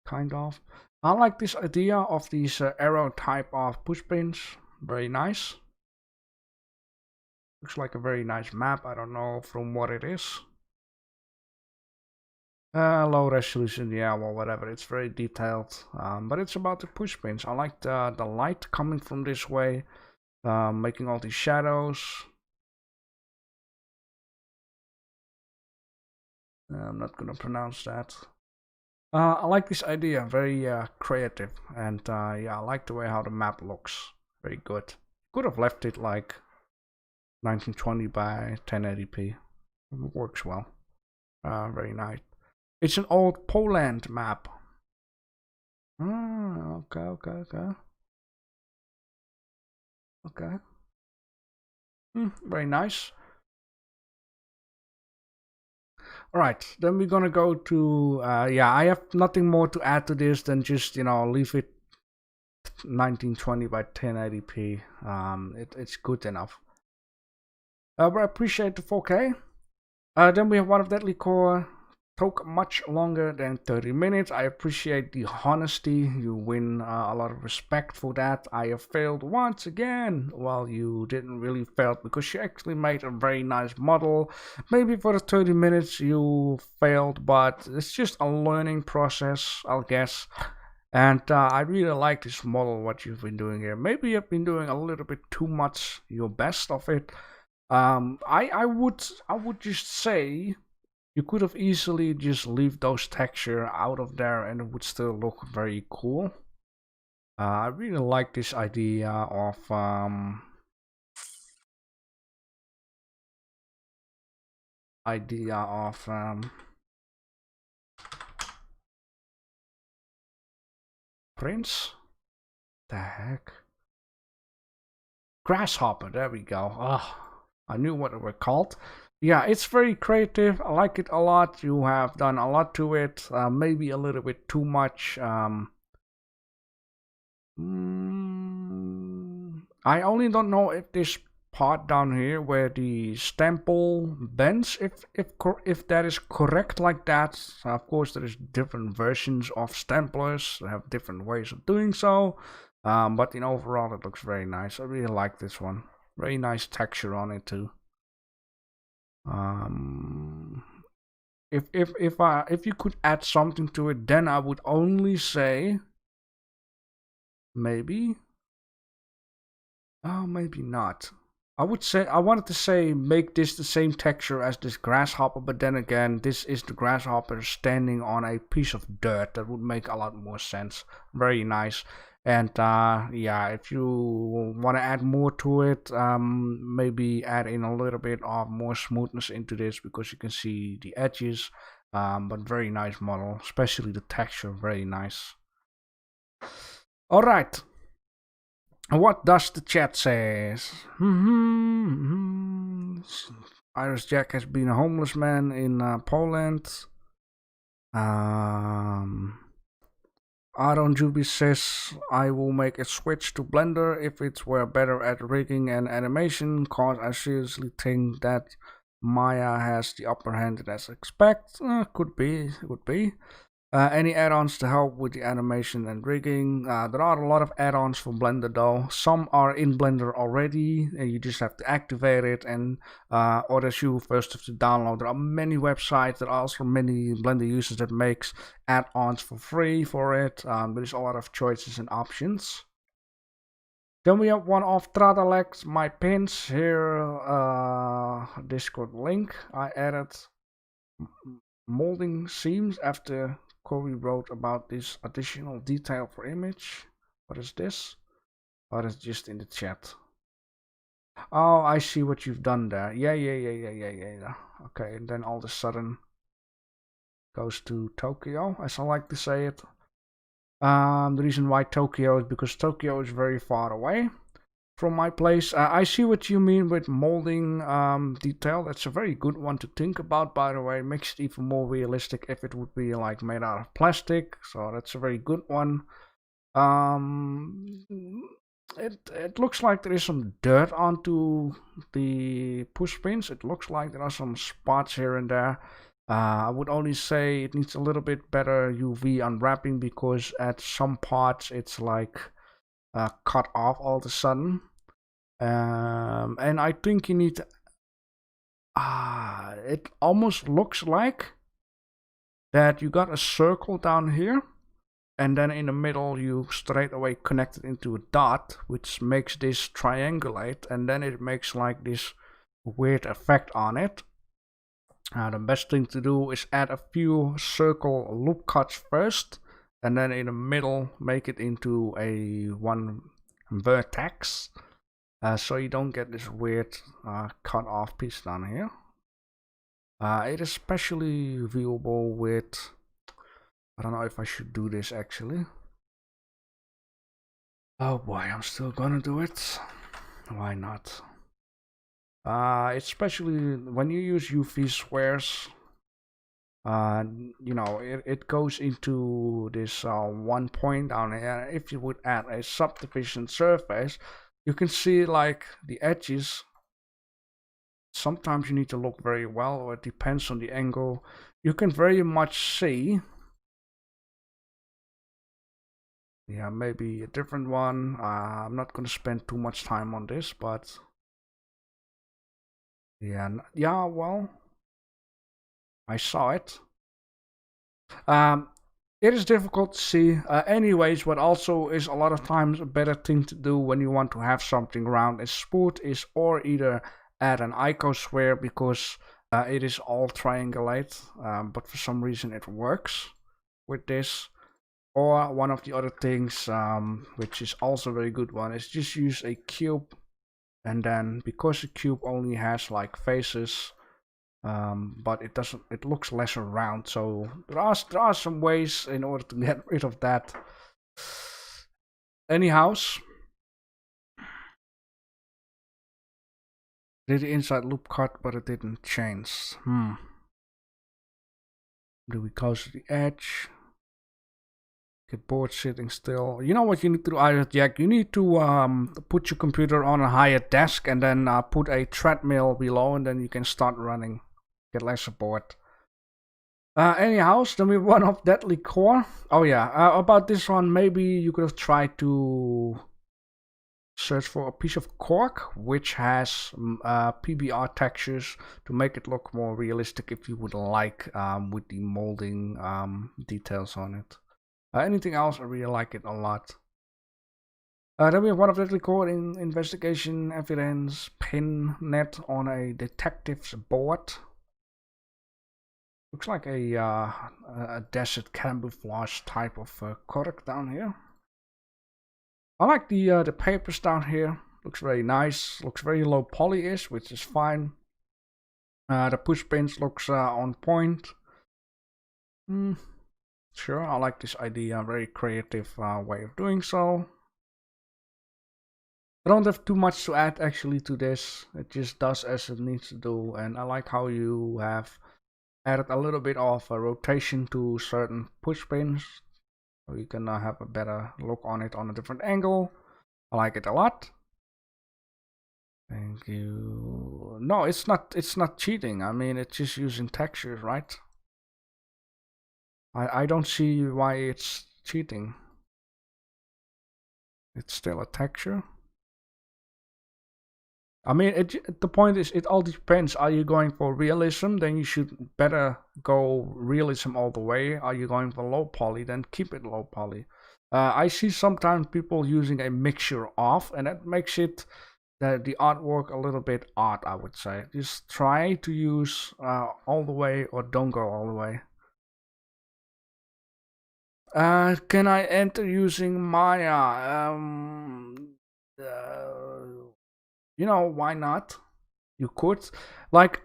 Kind of. I like this idea of these arrow type of push pins. Very nice. Looks like a very nice map. I don't know from what it is. Low resolution, yeah, well, whatever. It's very detailed, but it's about the push pins. I like the light coming from this way, making all these shadows. I'm not gonna pronounce that. I like this idea, very creative, and yeah, I like the way how the map looks. Very good. Could have left it like 1920 by 1080p. It works well. Very nice. It's an old Poland map. Okay. Very nice. Alright, then we're gonna go to, yeah, I have nothing more to add to this than just, leave it 1920 by 1080p. It's good enough. But I appreciate the 4K. Then we have one of Deadly Core. Took much longer than 30 minutes. I appreciate the honesty. You win a lot of respect for that. I have failed once again. Well, you didn't really fail because you actually made a very nice model. Maybe for the 30 minutes you failed, but it's just a learning process, I'll guess. And I really like this model, what you've been doing here. Maybe you've been doing a little bit too much, your best of it. I would just say you could have easily just leave those texture out of there and it would still look very cool. I really like this idea of Prince? The heck? Grasshopper, there we go. Oh, I knew what they were called. Yeah, it's very creative. I like it a lot. You have done a lot to it. Maybe a little bit too much. I only don't know if this part down here where the Snowball bends, if that is correct like that. Of course, there is different versions of stamplers that have different ways of doing so. But overall, it looks very nice. I really like this one. Very nice texture on it too. If you could add something to it, then I would only say maybe. Oh, maybe not. I wanted to say make this the same texture as this grasshopper, but then again, this is the grasshopper standing on a piece of dirt. That would make a lot more sense. Very nice. And yeah, if you want to add more to it, maybe add in a little bit of more smoothness into this because you can see the edges. But very nice model, especially the texture, very nice. All right. What does the chat say? Irish Jack has been a homeless man in Poland. Aaron Juby says, I will make a switch to Blender if it were better at rigging and animation, cause I seriously think that Maya has the upper hand as expect. Could be. Any add-ons to help with the animation and rigging? There are a lot of add-ons for Blender though. Some are in Blender already, and you just have to activate it, and others you first have to download. There are many websites, there are also many Blender users that makes add-ons for free for it. There's a lot of choices and options. Then we have one of Tradalex, my pins here, Discord link. I added molding seams after Corey wrote about this additional detail for image. What is this? Oh, that's just in the chat. Oh, I see what you've done there. Yeah. Okay, and then all of a sudden goes to Tokyo, as I like to say it. The reason why Tokyo is because Tokyo is very far away from my place. I see what you mean with molding detail. That's a very good one to think about, by the way. It makes it even more realistic if it would be like made out of plastic. So that's a very good one. It looks like there is some dirt onto the push pins. It looks like there are some spots here and there. I would only say it needs a little bit better UV unwrapping because at some parts it's like cut off all of a sudden. And I think you need to, it almost looks like that you got a circle down here, and then in the middle you straight away connect it into a dot, which makes this triangulate, and then it makes like this weird effect on it. The best thing to do is add a few circle loop cuts first, and then in the middle make it into a one vertex, so you don't get this weird cut off piece down here. It is especially viewable with, I don't know if I should do this actually. Oh boy, I'm still gonna do it. Why not? Especially when you use UV squares, you know, it goes into this one point down here. If you would add a subdivision surface, you can see like the edges. Sometimes you need to look very well, or it depends on the angle. You can very much see. Yeah, maybe a different one. I'm not going to spend too much time on this, but yeah, well, I saw it. It is difficult to see. Anyways, what also is a lot of times a better thing to do when you want to have something round and smooth is or either add an icosphere because it is all triangulate, but for some reason it works with this. Or one of the other things, which is also a very good one, is just use a cube, and then because the cube only has like faces, but it looks less round. So there are some ways in order to get rid of that. Anyhow, did the inside loop cut, but it didn't change. Do we close the edge? Get bored sitting still. You know what you need to do, Jack? You need to put your computer on a higher desk and then put a treadmill below, and then you can start running. Get less support. Anyhow, then we one of Deadly Core. Oh yeah, about this one, maybe you could have tried to search for a piece of cork which has PBR textures to make it look more realistic if you would like, with the molding details on it. Anything else, I really like it a lot. Then we have one of Deadly Core in investigation evidence pin net on a detective's board. Looks like a desert camouflage type of cork down here. I like the papers down here. Looks very nice. Looks very low poly-ish, which is fine. The push pins looks on point. Sure, I like this idea. Very creative way of doing so. I don't have too much to add actually to this. It just does as it needs to do, and I like how you have added a little bit of a rotation to certain push pins, so you can have a better look on it on a different angle. I like it a lot. Thank you. No, it's not cheating. I mean, it's just using textures, right? I don't see why it's cheating. It's still a texture. I mean, the point is, it all depends. Are you going for realism? Then you should better go realism all the way. Are you going for low poly? Then keep it low poly. I see sometimes people using a mixture of, and that makes it the artwork a little bit odd, I would say. Just try to use all the way or don't go all the way. Can I enter using Maya? You know, why not? You could. Like,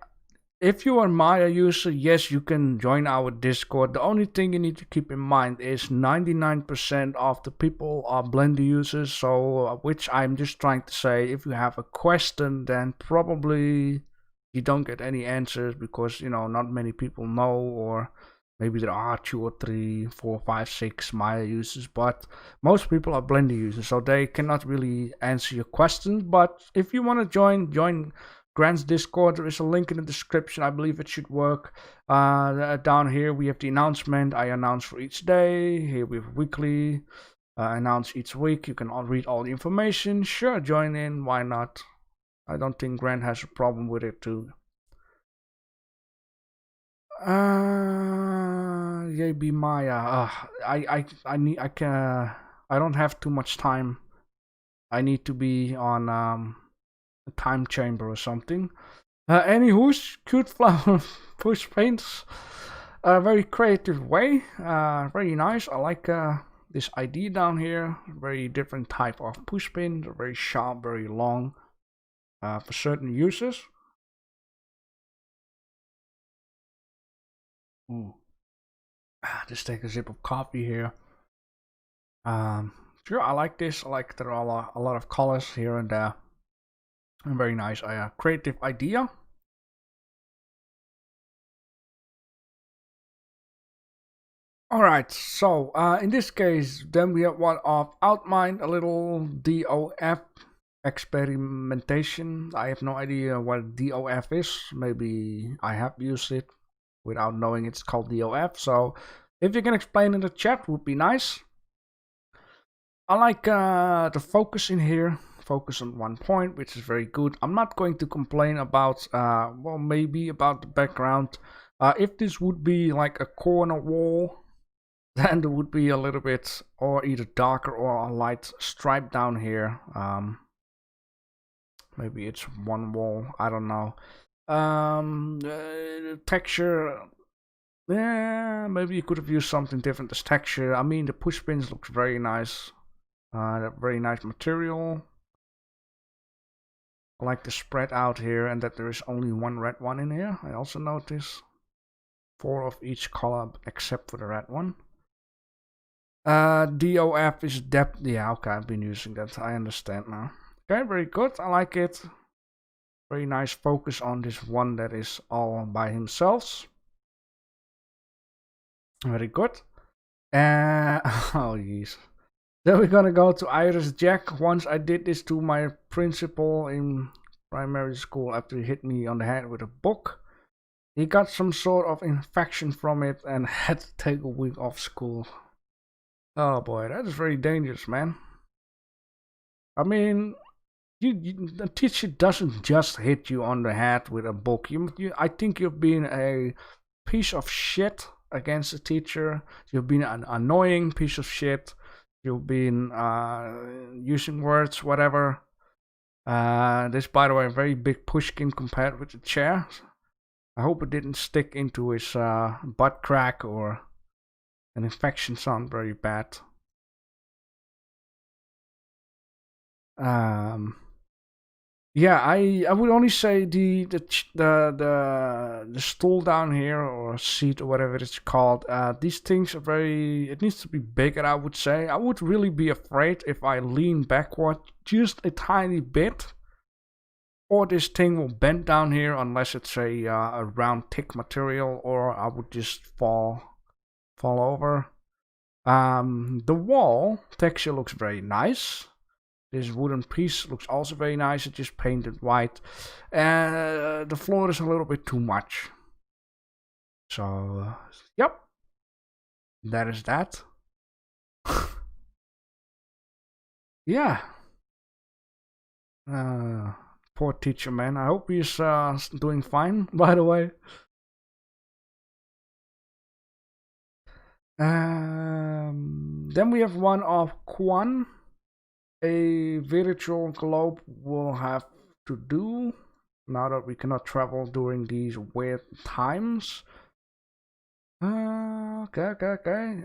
if you are Maya user, yes, you can join our Discord. The only thing you need to keep in mind is 99% of the people are Blender users. So, which I'm just trying to say, if you have a question, then probably you don't get any answers because, you know, not many people know, or maybe there are 2 or 3, 4, 5, 6 Maya users, but most people are Blender users, so they cannot really answer your questions. But if you want to join Grant's Discord. There is a link in the description. I believe it should work. Down here we have the announcement. I announce for each day. Here we have weekly. Announce each week. You can read all the information. Sure, join in. Why not? I don't think Grant has a problem with it too. Yeah, be Maya. I don't have too much time. I need to be on a time chamber or something. Anywho's cute flower push paints. A very creative way. Very nice. I like this idea down here. Very different type of push pin. Very sharp, very long. For certain uses. Just take a sip of coffee here. Sure, I like this. I like there are a lot of colors here and there. Very nice. Creative idea. Alright, so in this case, then we have one of Outmind, a little DOF experimentation. I have no idea what DOF is. Maybe I have used it without knowing it's called DOF. So if you can explain in the chat, would be nice. I like the focus in here. Focus on one point, which is very good. I'm not going to complain about, well, maybe about the background. If this would be like a corner wall, then there would be a little bit, or either darker or a light stripe down here. Maybe it's one wall, I don't know. Texture, yeah, maybe you could have used something different as texture. I mean, the push pins looks very nice. Very nice material. I like the spread out here, and that there is only one red one in here. I also notice 4 of each color except for the red one. DOF is depth. Yeah, okay, I've been using that. I understand now. Okay, very good. I like it. Very nice focus on this one that is all by himself. Very good. Oh jeez. Then we're gonna go to Iris Jack. Once I did this to my principal in primary school after he hit me on the head with a book. He got some sort of infection from it and had to take a week off school. Oh boy, that is very dangerous, man. I mean, the teacher doesn't just hit you on the head with a book. I think you've been a piece of shit against the teacher. You've been an annoying piece of shit. You've been using words, whatever. This, by the way, a very big pushkin compared with the chair. I hope it didn't stick into his butt crack or an infection. Sound very bad. Yeah, I would only say the stool down here, or seat, or whatever it's called. These things are very. It needs to be bigger, I would say. I would really be afraid if I lean backward just a tiny bit, or this thing will bend down here unless it's a round thick material, or I would just fall over. The wall texture looks very nice. This wooden piece looks also very nice. It's just painted white. The floor is a little bit too much. So, yep. That is that. Yeah. Poor teacher, man. I hope he's doing fine, by the way. Then we have one of Quan. A virtual globe will have to do now that we cannot travel during these weird times. Okay.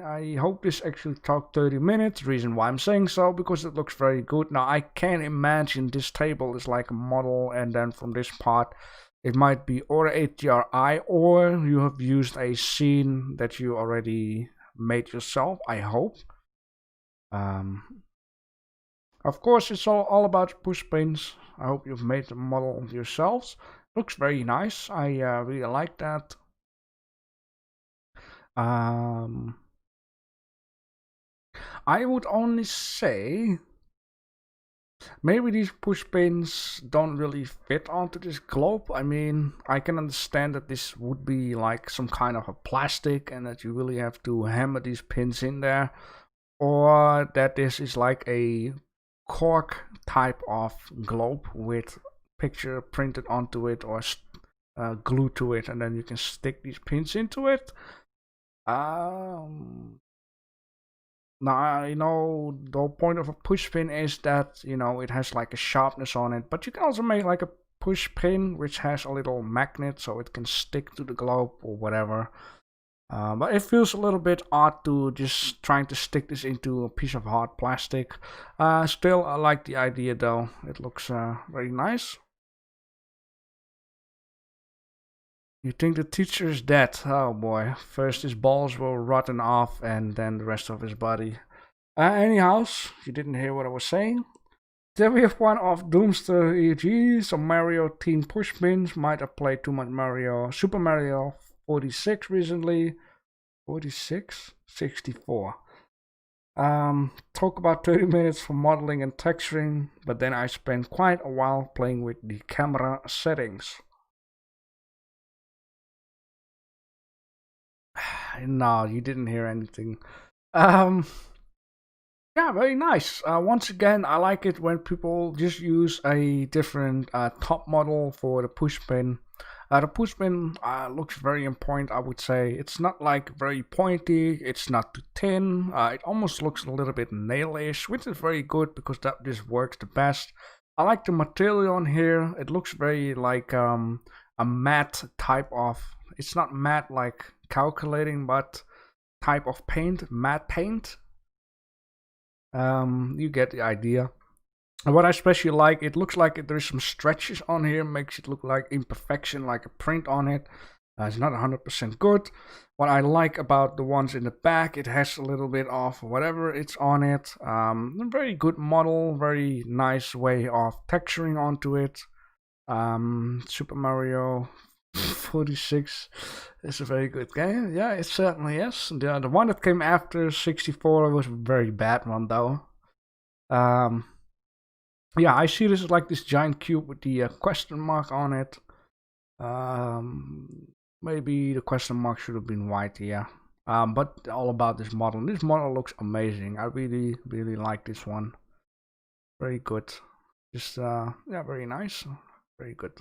I hope this actually took 30 minutes. Reason why I'm saying so, because it looks very good. Now I can imagine this table is like a model, and then from this part It might be or HDRI, or you have used a scene that you already made yourself, I hope. Of course, it's all about push pins. I hope you've made the model yourselves. Looks very nice. I really like that. I would only say maybe these push pins don't really fit onto this globe. I mean, I can understand that this would be like some kind of a plastic and that you really have to hammer these pins in there. Or that this is like a cork type of globe with picture printed onto it or glued to it, and then you can stick these pins into it. Now, the whole point of a push pin is that, it has like a sharpness on it, but you can also make like a push pin which has a little magnet so it can stick to the globe or whatever. But it feels a little bit odd to just trying to stick this into a piece of hard plastic. Still, I like the idea though. It looks very nice. You think the teacher is dead? Oh boy. First his balls will rotten off and then the rest of his body. Anyhow, you didn't hear what I was saying. Then we have one of Doomster EG. Some Mario team push pins. Might have played too much Super Mario 46 recently. 46? 64. Talk about 30 minutes for modeling and texturing, but then I spent quite a while playing with the camera settings. No, you didn't hear anything. Yeah, very nice. Once again, I like it when people just use a different top model for the push pin. The push pin looks very on point, I would say. It's not like very pointy, it's not too thin. It almost looks a little bit nail-ish, which is very good because that just works the best. I like the material on here. It looks very like a matte type of, it's not matte like calculating, but type of paint, matte paint. You get the idea. And what I especially like, it looks like there's some stretches on here, makes it look like imperfection, like a print on it. It's not 100% good. What I like about the ones in the back, it has a little bit of whatever it's on it. Very good model, very nice way of texturing onto it. Super Mario 46 is a very good game. Yeah, it certainly is. The one that came after 64 was a very bad one though. Yeah, I see this as like this giant cube with the question mark on it. Maybe the question mark should have been white, yeah. But all about this model. This model looks amazing. I really, really like this one. Very good. Just, yeah, very nice. Very good.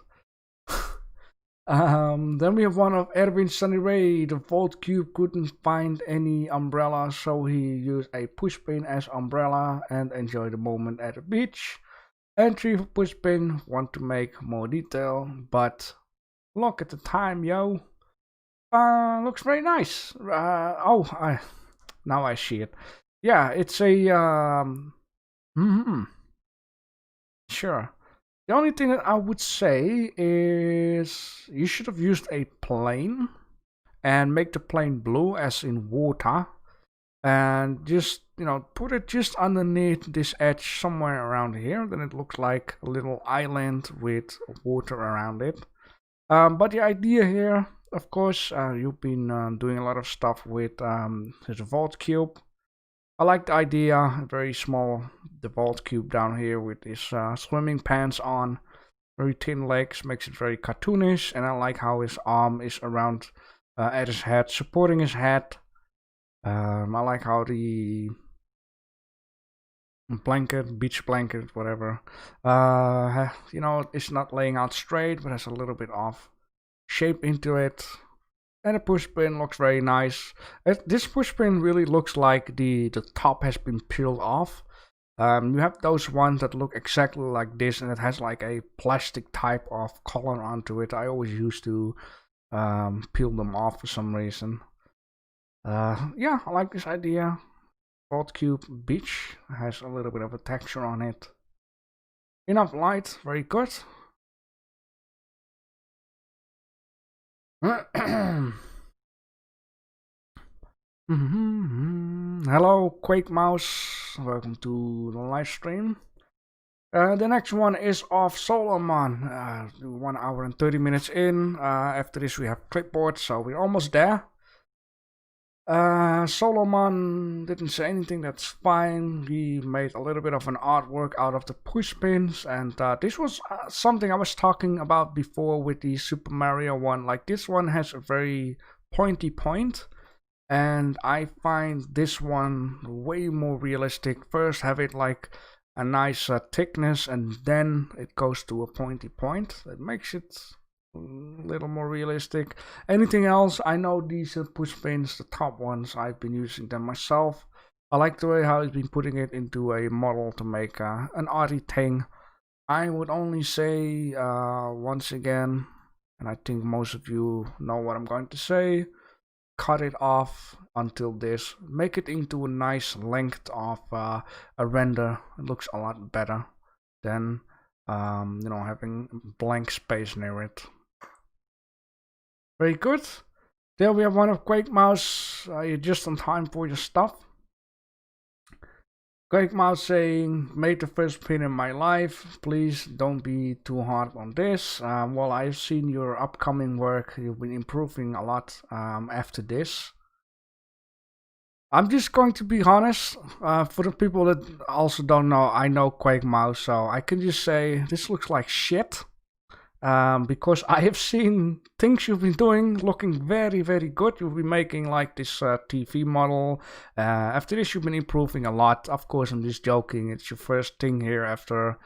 Then we have one of Erwin Sunny Ray. The Vault Cube couldn't find any umbrella, so he used a push pin as umbrella and enjoyed the moment at the beach. Entry for push pin, want to make more detail, but look at the time, yo. Looks very nice. Now I see it. Yeah, it's a sure. The only thing that I would say is you should have used a plane and make the plane blue as in water. And just, put it just underneath this edge somewhere around here. Then it looks like a little island with water around it. But the idea here, of course, you've been doing a lot of stuff with the Vault Cube. I like the idea, very small, the Vault Cube down here with his swimming pants on. Very thin legs, makes it very cartoonish. And I like how his arm is around at his head, supporting his head. I like how the blanket, beach blanket, whatever, it's not laying out straight, but has a little bit of shape into it. And the push pin looks very nice. This push pin really looks like the top has been peeled off. You have those ones that look exactly like this, and it has like a plastic type of color onto it. I always used to peel them off for some reason. Yeah, I like this idea. Vault Cube Beach has a little bit of a texture on it. Enough light, very good. Hello, Quake Mouse. Welcome to the live stream. The next one is of Solomon. 1 hour and 30 minutes in. After this, we have clipboard, so we're almost there. Solomon didn't say anything, that's fine. He made a little bit of an artwork out of the push pins, and this was something I was talking about before with the Super Mario one. Like, this one has a very pointy point, and I find this one way more realistic. First have it like a nice thickness, and then it goes to a pointy point. That makes it a little more realistic. Anything else? I know these push pins, the top ones, I've been using them myself. I like the way how he's been putting it into a model to make an arty thing. I would only say once again, and I think most of you know what I'm going to say, cut it off until this. Make it into a nice length of a render. It looks a lot better than having blank space near it. Very good. There we have one of Quake Mouse. You're just on time for your stuff. Quake Mouse saying, made the first pin in my life. Please don't be too hard on this. Well, I've seen your upcoming work. You've been improving a lot after this. I'm just going to be honest. For the people that also don't know, I know Quake Mouse, so I can just say this looks like shit. Because I have seen things you've been doing looking very, very good. You've been making like this TV model. After this, you've been improving a lot. Of course, I'm just joking. It's your first thing here after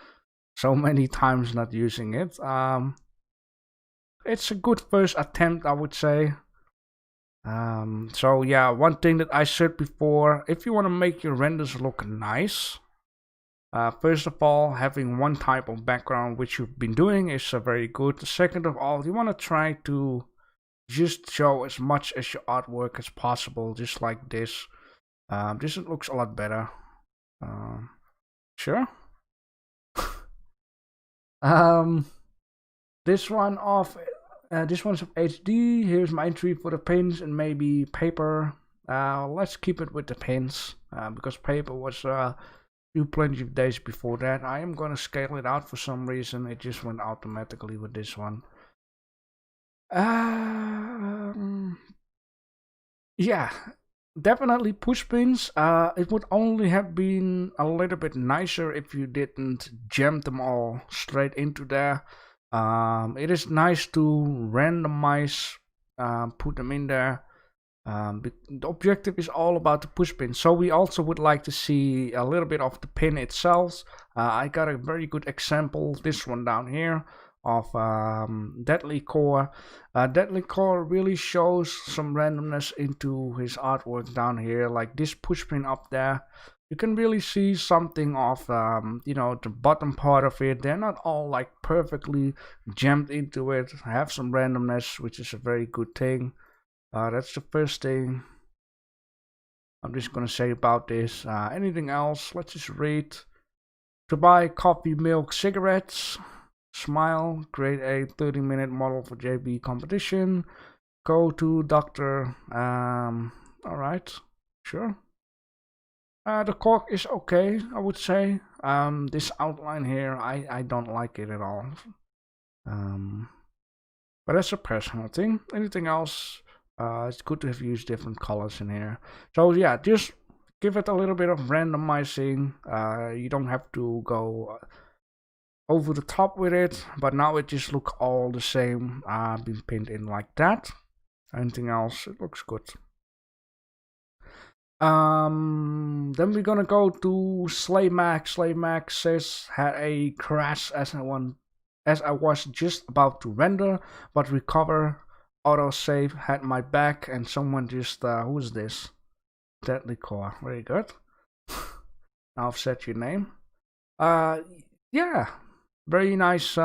so many times not using it. It's a good first attempt, I would say. So yeah, one thing that I said before, if you want to make your renders look nice, first of all, having one type of background, which you've been doing, is very good. Second of all, you want to try to just show as much as your artwork as possible, just like this. This looks a lot better. Sure. This one's of HD. Here's my entry for the pins and maybe paper. Let's keep it with the pins, because paper was plenty of days before that. I am gonna scale it out for some reason. It just went automatically with this one. Yeah, definitely push pins. It would only have been a little bit nicer if you didn't jam them all straight into there. It is nice to randomize, put them in there. The objective is all about the push pin, so we also would like to see a little bit of the pin itself. I got a very good example, this one down here, of Deadly Core. Deadly Core really shows some randomness into his artwork down here, like this push pin up there. You can really see something of the bottom part of it. They're not all like perfectly jammed into it. Have some randomness, which is a very good thing. That's the first thing I'm just gonna say about this. Anything else? Let's just read. To buy coffee, milk, cigarettes. Smile. Create a 30-minute model for JB competition. Go to doctor. Alright. Sure. The cork is okay, I would say. This outline here, I don't like it at all. But that's a personal thing. Anything else? It's good to have used different colors in here. So yeah, just give it a little bit of randomizing. You don't have to go over the top with it, but now it just looks all the same, being pinned in like that. Anything else? It looks good. Then we're gonna go to Slaymac. Slaymac says, had a crash as I was just about to render, but recover. Autosave had my back, and someone just who is this? Deadly Core. Very good. Now I've said your name. Yeah, very nice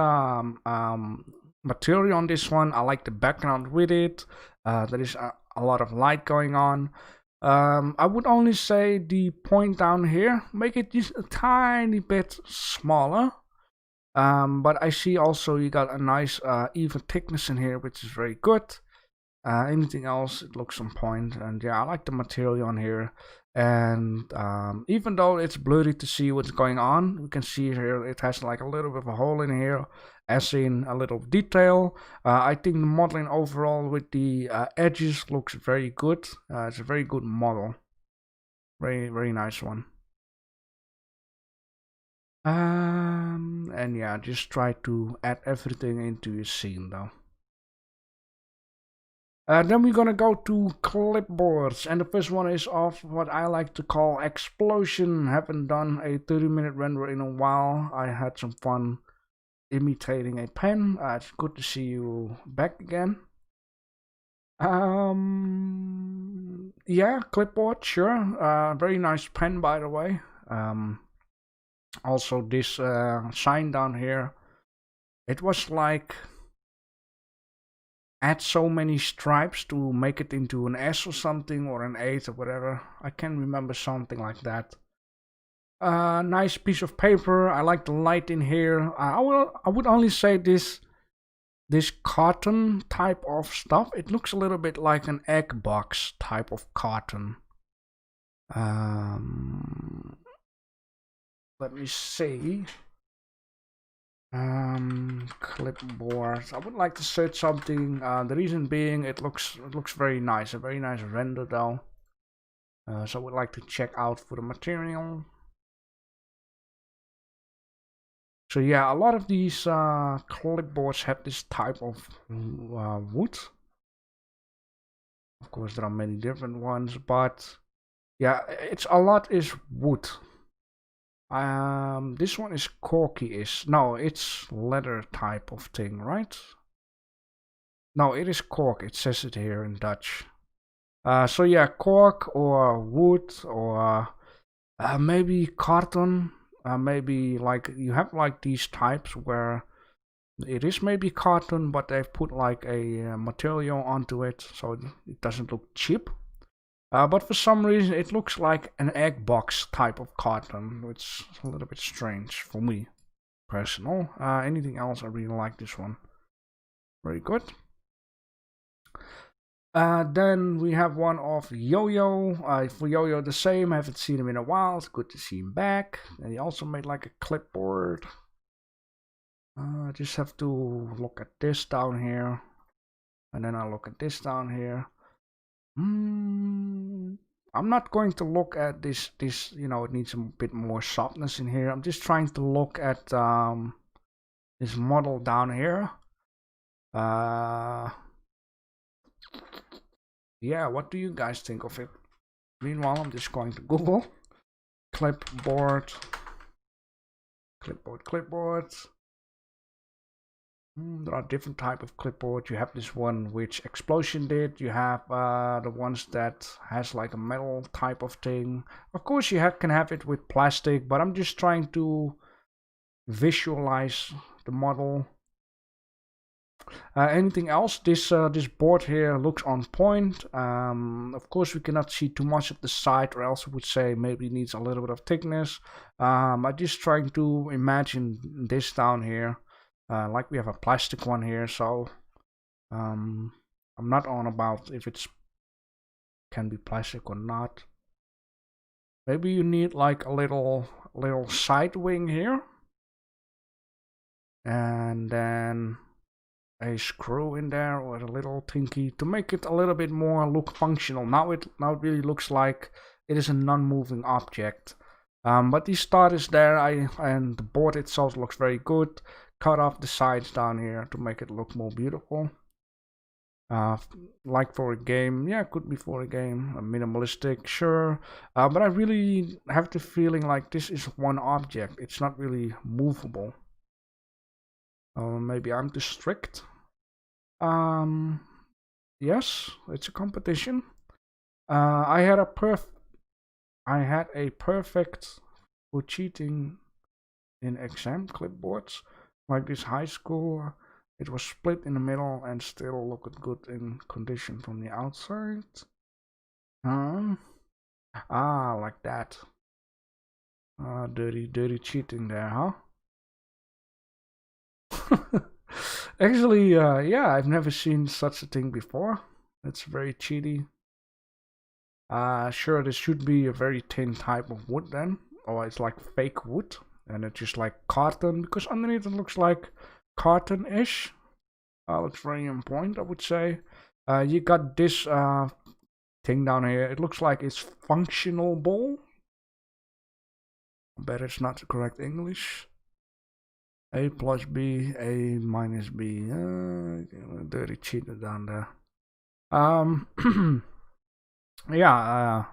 material on this one. I like the background with it. There is a lot of light going on. I would only say the point down here, make it just a tiny bit smaller. But I see also you got a nice even thickness in here, which is very good. Anything else, it looks on point. And yeah, I like the material on here. And even though it's blurry to see what's going on, you can see here it has like a little bit of a hole in here, as in a little detail. I think the modeling overall with the edges looks very good. It's a very good model. Very, very nice one. And yeah, just try to add everything into your scene though. Then we're gonna go to clipboards, and the first one is of what I like to call explosion. Haven't done a 30-minute render in a while. I had some fun imitating a pen. It's good to see you back again. Yeah, clipboard, sure. Very nice pen, by the way. Also, this sign down here, it was like add so many stripes to make it into an S or something, or an 8 or whatever. I can remember something like that. Nice piece of paper. I like the light in here. I would only say this carton type of stuff, it looks a little bit like an egg box type of carton. Let me see. Clipboard. I would like to search something. The reason being, it looks very nice. A very nice render though. So I would like to check out for the material. So yeah, a lot of these clipboards have this type of wood. Of course, there are many different ones, but yeah, it's a lot is wood. This one is corky-ish. No, it's leather type of thing, right? No, it is cork. It says it here in Dutch. So yeah, cork or wood or maybe carton. Maybe like you have like these types where it is maybe carton, but they've put like a material onto it, so it doesn't look cheap. But for some reason it looks like an egg box type of carton, which is a little bit strange for me, personal. Anything else? I really like this one. Very good. Then we have one of Yo-Yo. For Yo-Yo the same, I haven't seen him in a while. It's good to see him back. And he also made like a clipboard. I just have to look at this down here. And then I'll look at this down here. I'm not going to look at this, you know, it needs a bit more softness in here. I'm just trying to look at this model down here. Yeah, what do you guys think of it? Meanwhile, I'm just going to Google clipboard. There are different type of clipboard. You have this one which Explosion did. You have the ones that has like a metal type of thing. Of course, you can have it with plastic, but I'm just trying to visualize the model. Anything else? This board here looks on point. Of course, we cannot see too much of the side, or else we would say maybe it needs a little bit of thickness. I'm just trying to imagine this down here. Like we have a plastic one here, so I'm not on about if it's can be plastic or not. Maybe you need like a little side wing here, and then a screw in there or a little tinky to make it a little bit more look functional. Now it really looks like it is a non-moving object. But the start is there, and the board itself looks very good. Cut off the sides down here to make it look more beautiful. Like for a game, yeah, could be for a game. A minimalistic, sure. But I really have the feeling like this is one object. It's not really movable. Maybe I'm too strict. Yes, it's a competition. I had a perfect for cheating in exam clipboards. Like this high school, it was split in the middle and still looked good in condition from the outside. Like that. Dirty cheating there, huh? Actually, yeah, I've never seen such a thing before. It's very cheaty. Sure, this should be a very thin type of wood then, or it's like fake wood, and it's just like carton, because underneath it looks like carton-ish. Looks very on point, I would say. You got this thing down here. It looks like it's functional ball. I bet it's not the correct English. A plus B, A minus B. Dirty cheater down there. Yeah,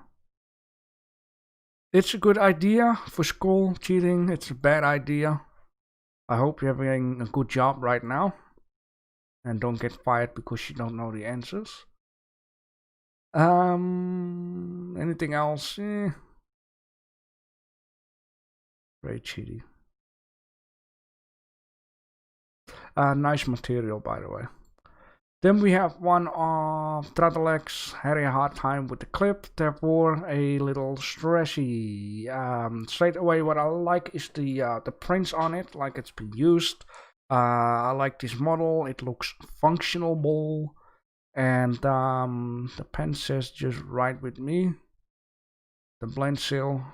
it's a good idea for school cheating. It's a bad idea. I hope you're having a good job right now and don't get fired because you don't know the answers. Anything else? Very cheaty. Nice material, by the way. Then we have one of Tratelex, had a hard time with the clip, therefore a little stressy. Straight away what I like is the prints on it, like it's been used. I like this model, it looks functional, and the pen says just right with me. The blend seal,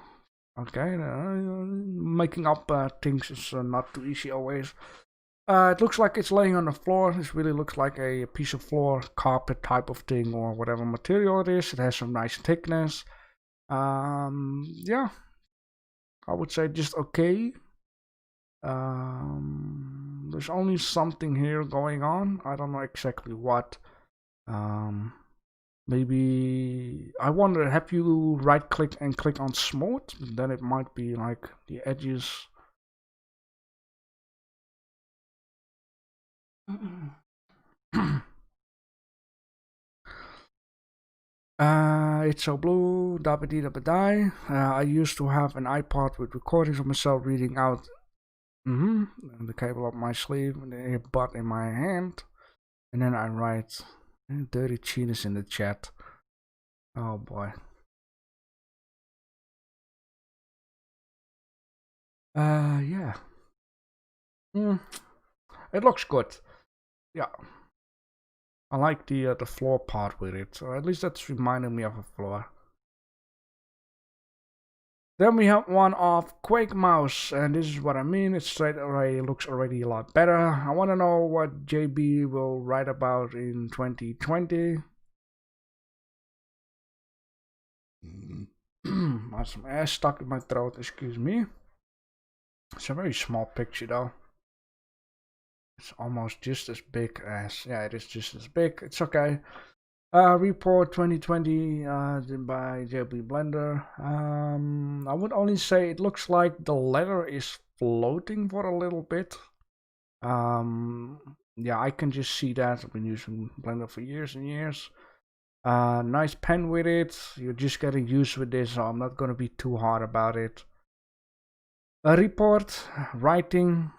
okay, making up things is not too easy always. It looks like it's laying on the floor. This really looks like a piece of floor, carpet type of thing, or whatever material it is. It has some nice thickness. Yeah, I would say just okay. There's only something here going on. I don't know exactly what. Maybe I wonder, have you right click and click on smooth? Then it might be like the edges. It's so blue, dabba-dee dabba-die. I used to have an iPod with recordings of myself reading out the cable up my sleeve and the earbud in my hand. And then I write dirty cheaters in the chat. Oh boy. Yeah. It looks good. Yeah. I like the floor part with it, so at least that's reminding me of a floor. Then we have one of Quake Mouse, and this is what I mean. It straight away looks already a lot better. I want to know what JB will write about in 2020. I have some air stuck in my throat, excuse me. It's a very small picture though. It's almost just as big as, yeah, it is just as big. It's okay. Report 2020 by JB Blender. I would only say it looks like the letter is floating for a little bit. Yeah, I can just see that. I've been using Blender for years and years. Nice pen with it. You're just getting used with this, so I'm not going to be too hard about it. A report, writing.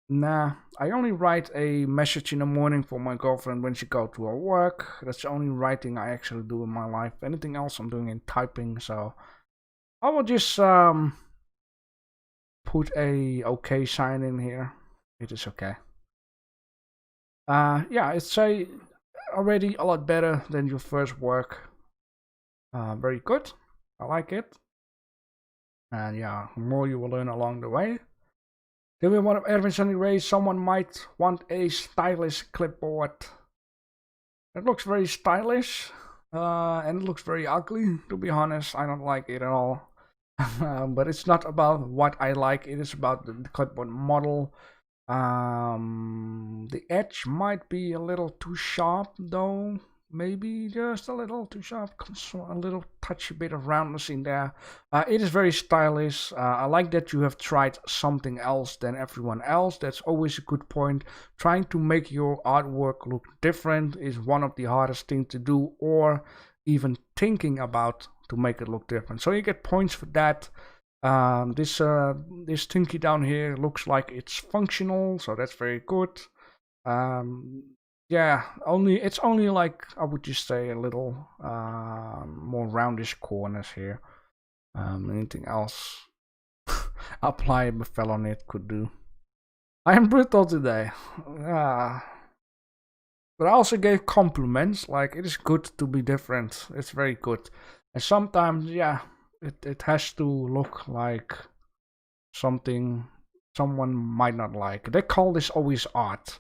Nah, I only write a message in the morning for my girlfriend when she goes to her work. That's the only writing I actually do in my life. Anything else I'm doing in typing, so I will just put a okay sign in here. It is okay. Yeah, it's already a lot better than your first work. Very good. I like it. And yeah, more you will learn along the way. Then we want Erwin Sunny Ray. Someone might want a stylish clipboard. It looks very stylish, and it looks very ugly. To be honest, I don't like it at all. But it's not about what I like. It is about the clipboard model. The edge might be a little too sharp, though. Maybe just a little too sharp, a little touchy bit of roundness in there. It is very stylish. I like that you have tried something else than everyone else. That's always a good point. Trying to make your artwork look different is one of the hardest things to do, or even thinking about to make it look different. So you get points for that. This thinky down here looks like it's functional, so that's very good. Yeah, it's only like, I would just say, a little more roundish corners here. Anything else apply a fell on it could do. I am brutal today. But I also gave compliments, like it is good to be different. It's very good. And sometimes, yeah, it has to look like something someone might not like. They call this always art.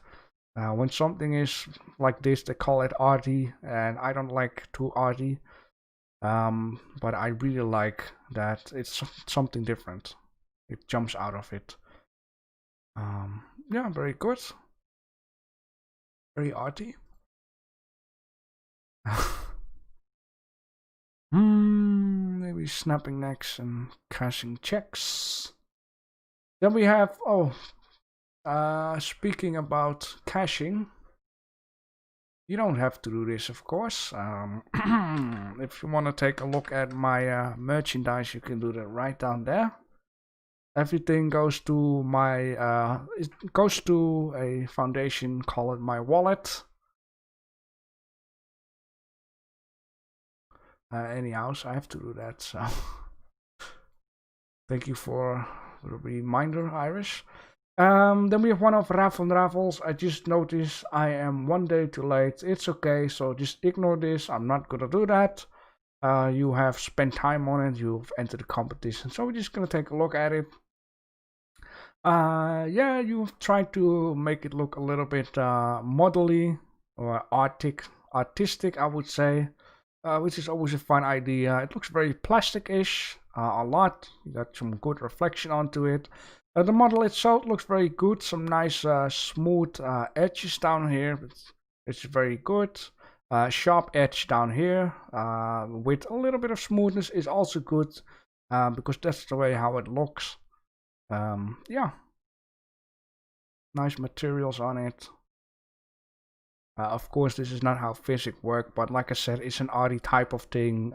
When something is like this, they call it arty, and I don't like too arty. But I really like that it's something different. It jumps out of it. Yeah, very good. Very arty. Maybe snapping necks and cashing checks. Then we have, speaking about caching, you don't have to do this, of course. If you want to take a look at my merchandise, you can do that right down there. Everything goes to my, it goes to a foundation, call it my wallet. Anyhow, so I have to do that, so thank you for the reminder, Irish. Then we have one of Raffles. I just noticed I am 1 day too late. It's okay, so just ignore this. I'm not gonna do that. You have spent time on it. You've entered the competition, so we're just gonna take a look at it. Yeah, you've tried to make it look a little bit modelly or artistic, I would say. Which is always a fun idea. It looks very plastic-ish, a lot. You got some good reflection onto it. The model itself looks very good. Some nice smooth edges down here. It's very good. Sharp edge down here with a little bit of smoothness is also good because that's the way how it looks. Yeah, nice materials on it. Of course, this is not how physics work, but like I said, it's an arty type of thing,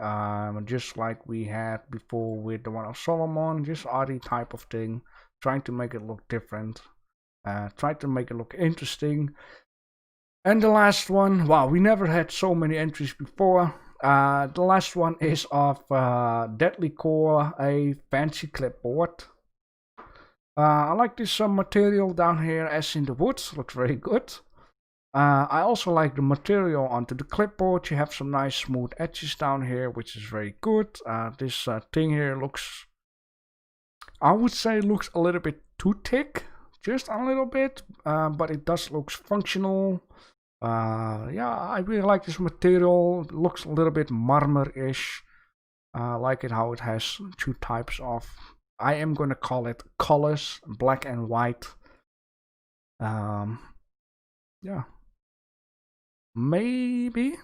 just like we had before with the one of Solomon, just arty type of thing, trying to make it look different, try to make it look interesting. And the last one, wow, we never had so many entries before. The last one is of Deadly Core, a fancy clipboard. I like this material down here as in the woods, looks very good. I also like the material onto the clipboard. You have some nice smooth edges down here, which is very good. This thing here looks, I would say, looks a little bit too thick, just a little bit, but it does look functional. Yeah, I really like this material. It looks a little bit marmor-ish. I like it how it has two types of, I am gonna call it colors, black and white. Yeah. Maybe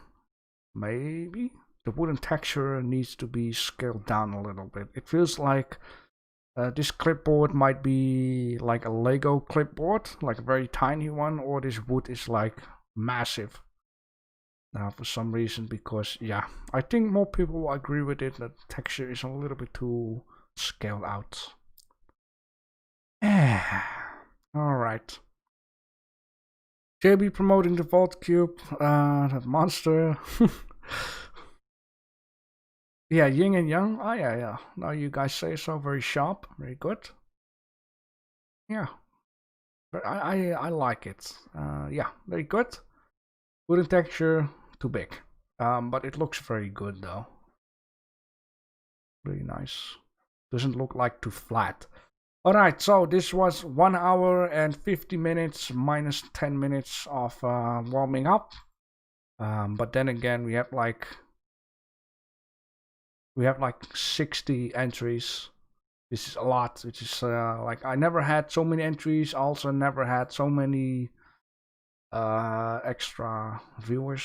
the wooden texture needs to be scaled down a little bit. It feels like this clipboard might be like a Lego clipboard, like a very tiny one, or this wood is like massive. For some reason, because yeah, I think more people will agree with it that the texture is a little bit too scaled out. Alright. JB promoting the Vault Cube, that monster. Yeah, yin and yang. Oh yeah. Now you guys say so. Very sharp. Very good. Yeah. I like it. Yeah, very good. Wooden texture, too big. But it looks very good though. Really nice. Doesn't look like too flat. Alright, so this was 1 hour and 50 minutes minus 10 minutes of warming up. But then again, we have like 60 entries. This is a lot, which is like I never had so many entries, also never had so many extra viewers.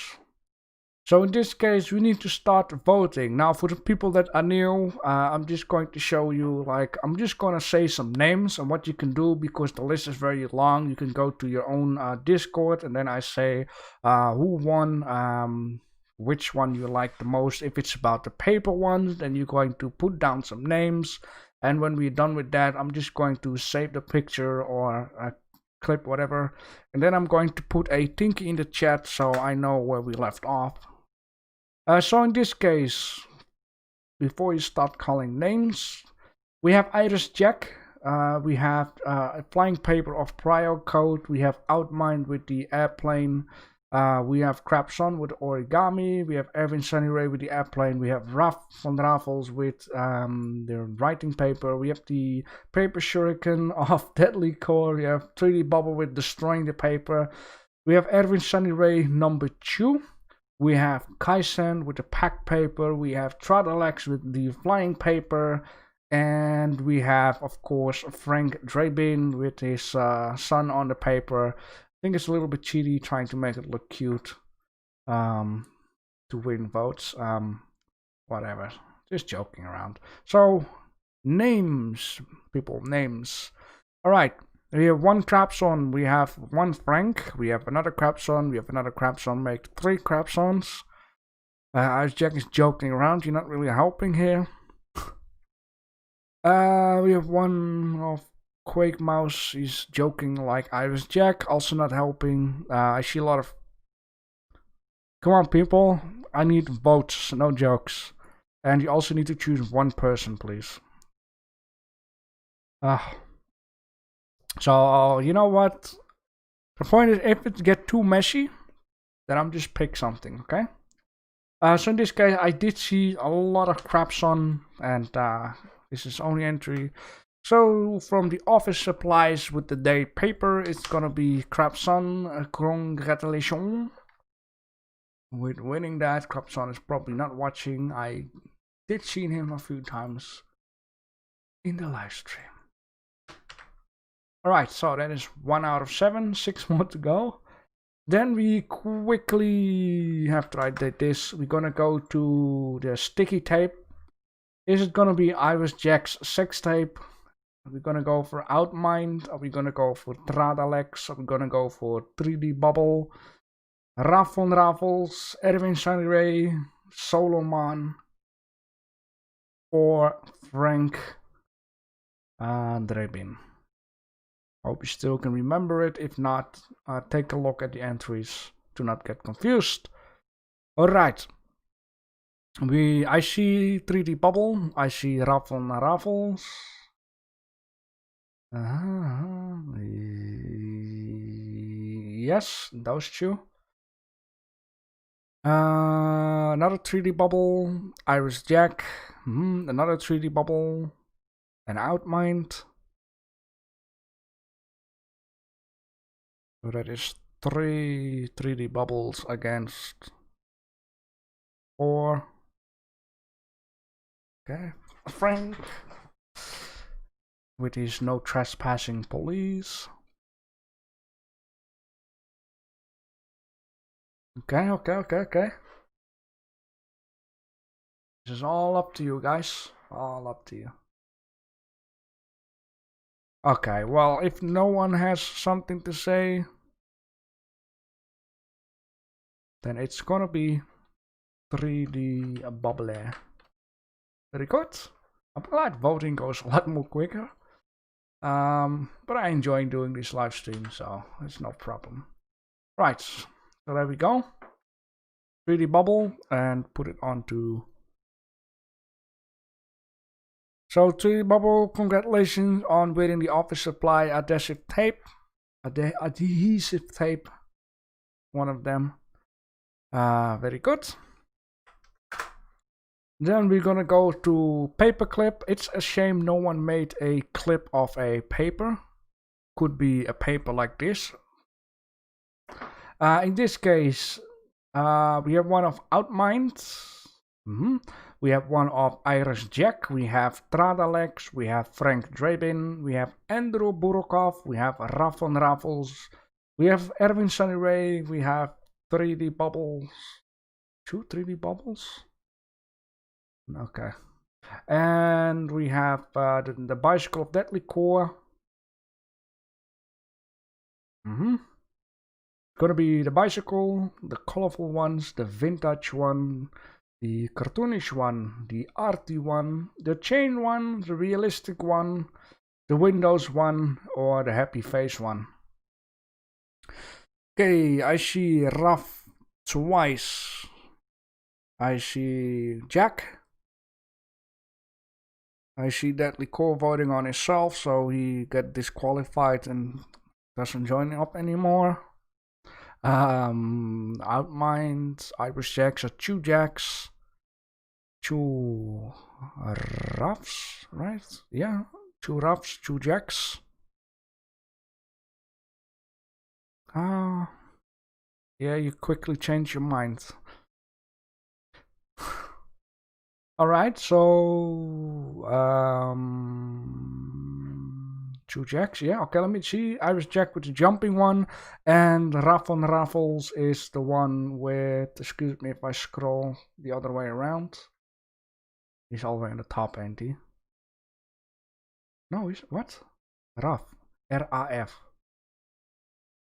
So in this case, we need to start voting. Now for the people that are new, I'm just going to show you, like, I'm just going to say some names and what you can do, because the list is very long. You can go to your own Discord, and then I say who won, which one you like the most. If it's about the paper ones, then you're going to put down some names. And when we're done with that, I'm just going to save the picture or clip, whatever. And then I'm going to put a thingy in the chat so I know where we left off. So in this case, before you start calling names, we have Iris Jack, we have a flying paper of prior code, we have Outmined with the airplane, We have Crapson with origami. We have Erwin Sunnyray with the airplane. We have Raf van Raffles with the writing paper. We have the paper shuriken of Deadly Core. We have 3D Bubble with destroying the paper. We have Erwin Sunnyray number 2. We have Kaisen with the pack paper. We have Tradalex with the flying paper. And we have, of course, Frank Drabin with his son on the paper. I think it's a little bit cheaty trying to make it look cute to win votes. Whatever. Just joking around. So, names. People, names. Alright. We have one Crapson. We have one Frank. We have another Crapson. We have another Crapson. Make 3 Crapsons. As Jack is joking around. You're not really helping here. We have one of Quake Mouse, he's joking like Iris Jack, also not helping. I see a lot of... Come on, people. I need votes, no jokes. And you also need to choose one person, please. So, you know what? The point is, if it gets too messy, then I'm just pick something, okay? So in this case, I did see a lot of Crapson, and this is only entry. So, from the office supplies with the day paper, it's gonna be Crapson. Congratulations with winning that. Crapson is probably not watching. I did see him a few times in the live stream. Alright, so that is 1 out of 7, 6 more to go. Then we quickly have to update this. We're gonna go to the sticky tape. Is it gonna be Iris Jack's sex tape? Are we gonna go for Outmind? Are we gonna go for Tradalex? Are we gonna go for 3D Bubble? Raf van Raffles, Erwin Sunnyray, Solomon, or Frank Drebin? Hope you still can remember it. If not, take a look at the entries to not get confused. Alright. I see 3D Bubble. I see Raf van Raffles. Yes, those two. Another 3D Bubble. Iris Jack. Another 3D Bubble. An Outmind. So that is 3 3D Bubbles against 4. Okay, Frank. With his no trespassing police. Okay. This is all up to you guys. All up to you. Okay, well, if no one has something to say, then it's gonna be 3D Bubble. Very good. I'm glad voting goes a lot more quicker. But I enjoy doing this live stream, so it's no problem. Right, so there we go. 3D Bubble and put it onto. So 3D Bubble, congratulations on winning the office supply adhesive tape. Adhesive tape. One of them. Very good. Then we're gonna go to paperclip. It's a shame no one made a clip of a paper. Could be a paper like this. In this case, we have one of Outmind. We have one of Iris Jack. We have Tradalex. We have Frank Drabin. We have Andrew Burokov. We have Raf van Raffles. We have Erwin Sunnyray. We have 3D Bubbles. 2 3D Bubbles? Okay. And we have the bicycle of Deadly Core. Gonna be the bicycle, the colorful ones, the vintage one, the cartoonish one, the arty one, the chain one, the realistic one, the Windows one, or the happy face one. Okay, I see Raf twice. I see Jack. I see Deadly Core voting on himself, so he got disqualified and doesn't join up anymore. Outmined, Irish jacks are 2 jacks, 2 roughs, right? Yeah, 2 roughs, 2 jacks. Yeah, you quickly change your mind. Alright, so 2 jacks, yeah, okay, let me see. Irish jack with the jumping one, and Raff on Raffles is the one with, excuse me if I scroll the other way around. He's all the way in the top, ain't he? No, he's, what? Raff, R-A-F.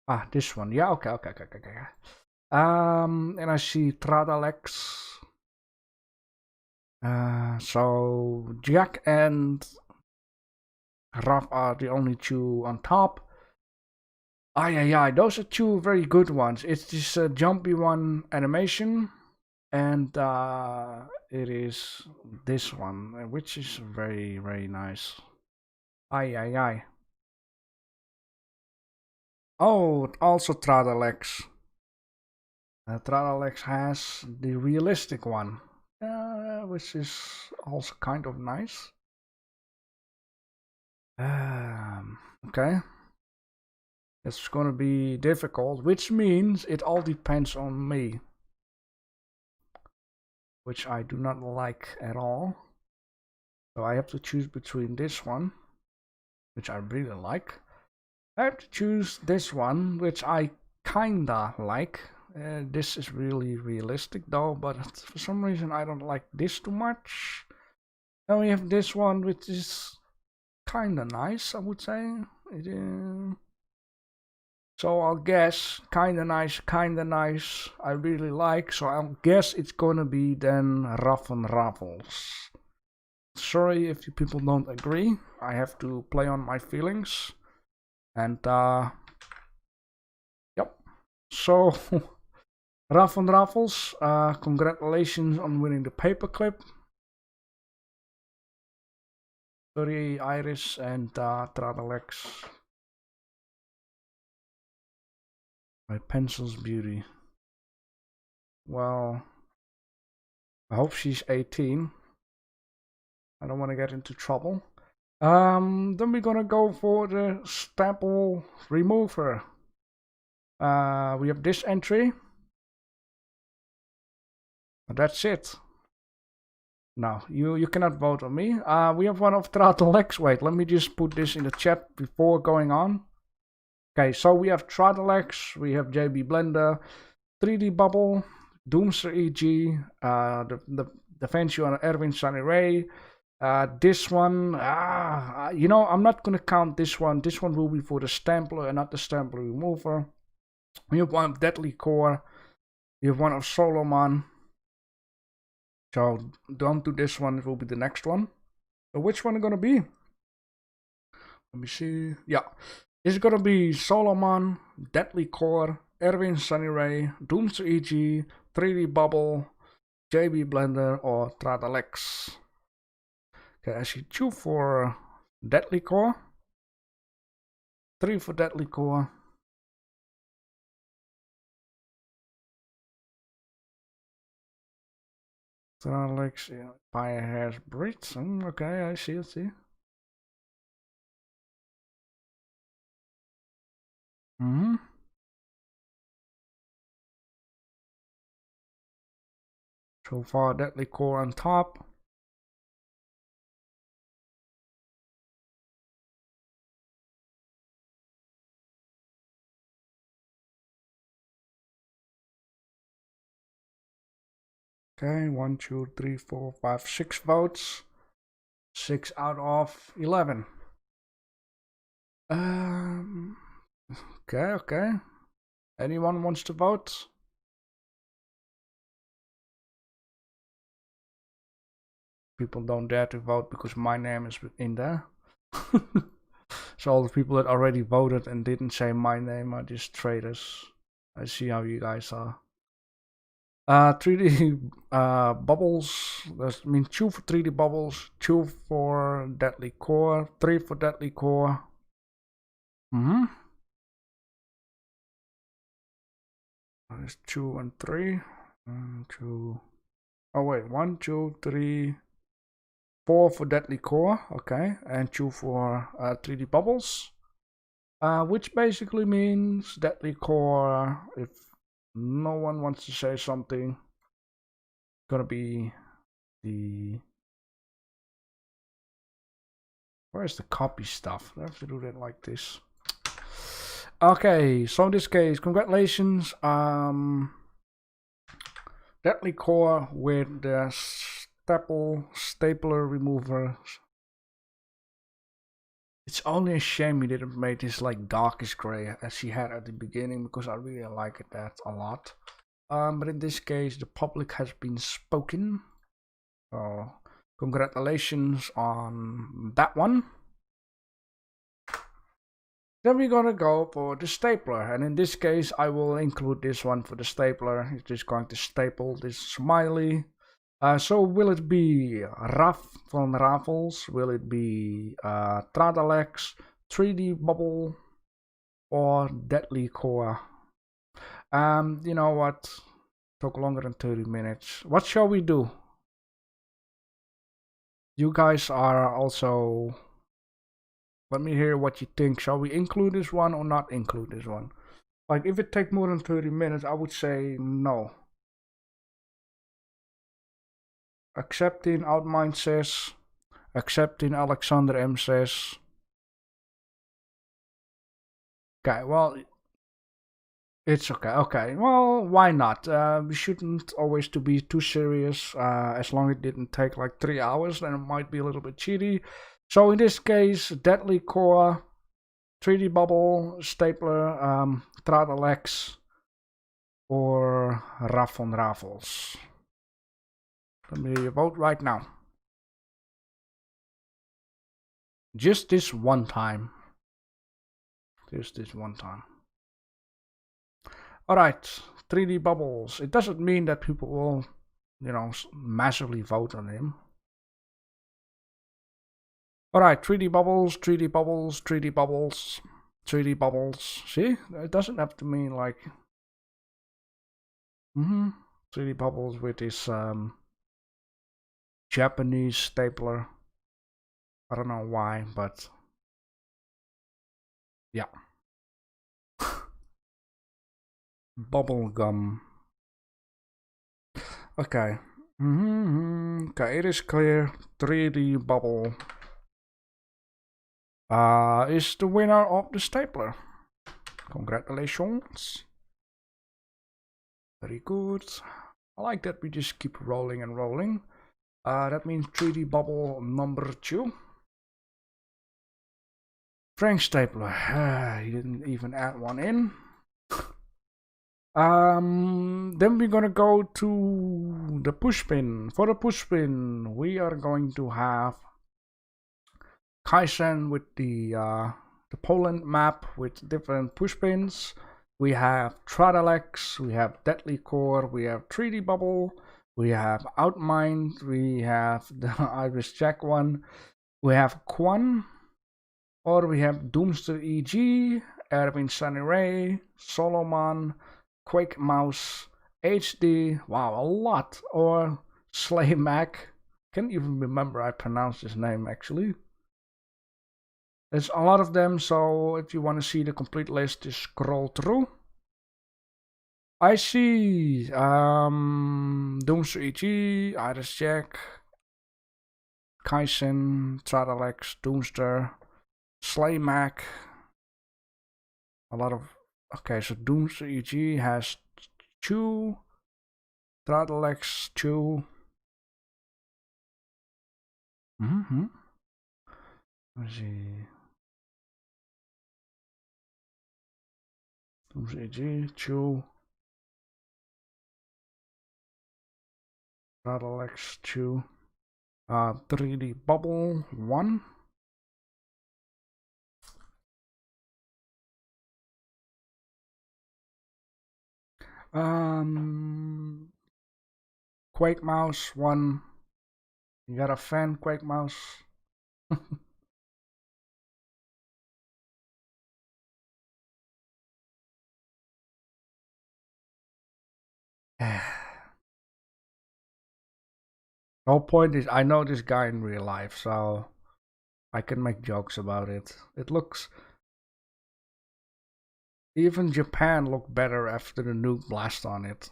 Ah, this one, yeah, okay. And I see Tradalex. So Jack and Raf are the only 2 on top. Yeah, those are 2 very good ones. It's this jumpy one animation, and it is this one, which is very, very nice. Aye. Oh, also Tradalex. Tradalex has the realistic one, which is also kind of nice. Okay. It's gonna be difficult, which means it all depends on me. Which I do not like at all. So I have to choose between this one, which I really like. I have to choose this one, which I kinda like. This is really realistic though, but for some reason I don't like this too much. Then we have this one, which is kinda nice, I would say. So I'll guess kinda nice. I really like, so I'll guess it's gonna be then Raff and Raffles. Sorry if you people don't agree. I have to play on my feelings. And yep. So Raff and Raffles, congratulations on winning the paperclip. Sorry, Iris and Tradalex. My pencil's beauty. Well, I hope she's 18. I don't want to get into trouble. Then we're gonna go for the staple remover. We have this entry. That's it. No, you cannot vote on me. We have one of Tradalex. Wait, let me just put this in the chat before going on. Okay, so we have Tradalex, we have JB Blender, 3D Bubble, Doomster EG, the fancy one, Erwin Sunny Ray. This one, you know, I'm not gonna count this one. This one will be for the Stampler and not the Stampler remover. We have one of Deadly Core. We have one of Solomon. So don't do this one, it will be the next one. So which one is gonna be? Let me see. Yeah, it's gonna be Solomon, Deadly Core, Erwin Sunny Ray, Doomster EG, 3D Bubble, JB Blender, or Tradalex. Okay, I see 2 for Deadly Core, 3 for Deadly Core. Tradalex, yeah, Fire has Brits. Okay, I see. So far, Deadly Core on top. Okay, 1, 2, 3, 4, 5, 6 votes. 6 out of 11. Okay. Anyone wants to vote? People don't dare to vote because my name is in there. So all the people that already voted and didn't say my name are just traitors. I see how you guys are. 3D bubbles. That means 2 for 3D bubbles, 2 for Deadly Core, 3 for Deadly Core. There's 2 and 3. 1, 2. Oh wait, 1, 2, 3, 4 for Deadly Core, okay, and 2 for 3D Bubbles. Which basically means Deadly Core, if no one wants to say something, gonna be the... Where's the copy stuff? I have to do that like this. Okay, so in this case, congratulations. Deadly Core with the stapler remover. It's only a shame he didn't make this like darkish gray as he had at the beginning, because I really like that a lot. But in this case, the public has been spoken. So congratulations on that one. Then we're gonna go for the stapler, and in this case I will include this one for the stapler. It's just going to staple this smiley. So will it be Raf from Raffles? Will it be Tradalex, 3D Bubble, or Deadly Core? You know what? Took longer than 30 minutes. What shall we do? You guys are also... Let me hear what you think. Shall we include this one or not include this one? Like, if it takes more than 30 minutes, I would say no. Accepting Outmind says. Accepting Alexander M says. Okay, well, it's okay. Okay, well, why not? We shouldn't always to be too serious. As long as it didn't take like 3 hours, then it might be a little bit cheaty. So in this case, Deadly Core, 3D Bubble, Stapler, Tradalex, or Raf von Raffles. Let me vote right now. Just this one time. Just this one time. Alright, 3D Bubbles. It doesn't mean that people will, you know, massively vote on him. Alright, 3D Bubbles, 3D Bubbles, 3D Bubbles, 3D Bubbles. See? It doesn't have to mean like... 3D Bubbles with this Japanese stapler. I don't know why, but... yeah. Bubblegum. Okay. Okay, it is clear. 3D Bubble is the winner of the stapler. Congratulations. Very good. I like that we just keep rolling and rolling. That means 3D Bubble number 2. Frank Stapler. He didn't even add one in. Then we're gonna go to the pushpin. For the pushpin, we are going to have Kaizen with the Poland map with different pushpins. We have Tradalex, we have Deadly Core, we have 3D Bubble, we have Outmind, we have the Iris Jack one, we have Quan, or we have Doomster EG, Erwin Sunny Ray, Solomon, Quake Mouse, HD, wow, a lot, or Slay Mac. Can't even remember I pronounced his name actually. There's a lot of them, so if you want to see the complete list, just scroll through. I see Doomster EG, Iris Jack, Kaizen, Tradalex, Doomster, Slay Mac. A lot of... okay, so Doomster EG has 2, Tradalex 2. Let's see. Doomster EG 2. Tradalex 2. 3D Bubble 1. Quake Mouse 1. You got a fan, Quake Mouse? whole point is I know this guy in real life, so I can make jokes about it. It looks... Even Japan looked better after the nuke blast on it.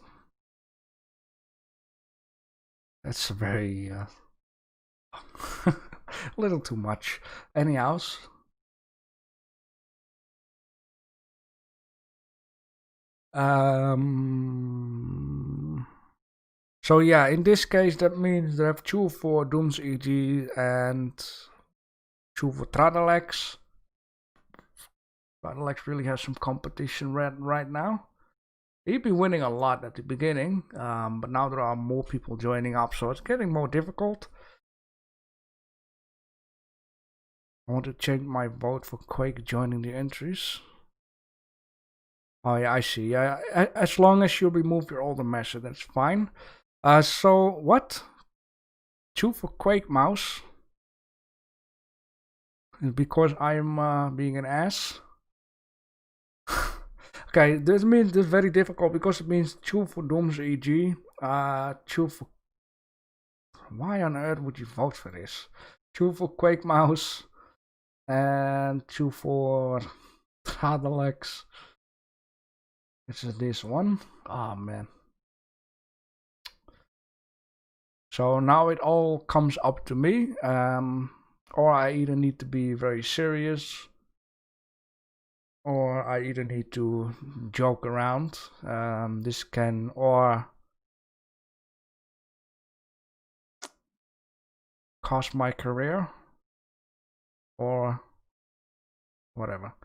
That's very... a little too much. Anyhow. So yeah, in this case that means they have 2 for Dooms EG and 2 for Tradalex. Tradalex really has some competition right now. He'd been winning a lot at the beginning, but now there are more people joining up, so it's getting more difficult. I want to change my vote for Quake joining the entries. Oh yeah, I see. Yeah, as long as you remove your older measure, that's fine. So what? 2 for Quake mouse. Because I'm being an ass. Okay, this means this is very difficult because it means 2 for Dooms EG, 2 for... Why on earth would you vote for this? 2 for Quake mouse and 2 for Tradalex. This is this one. Oh man. So now it all comes up to me, or I either need to be very serious, or I either need to joke around. This can, or cost my career, or whatever.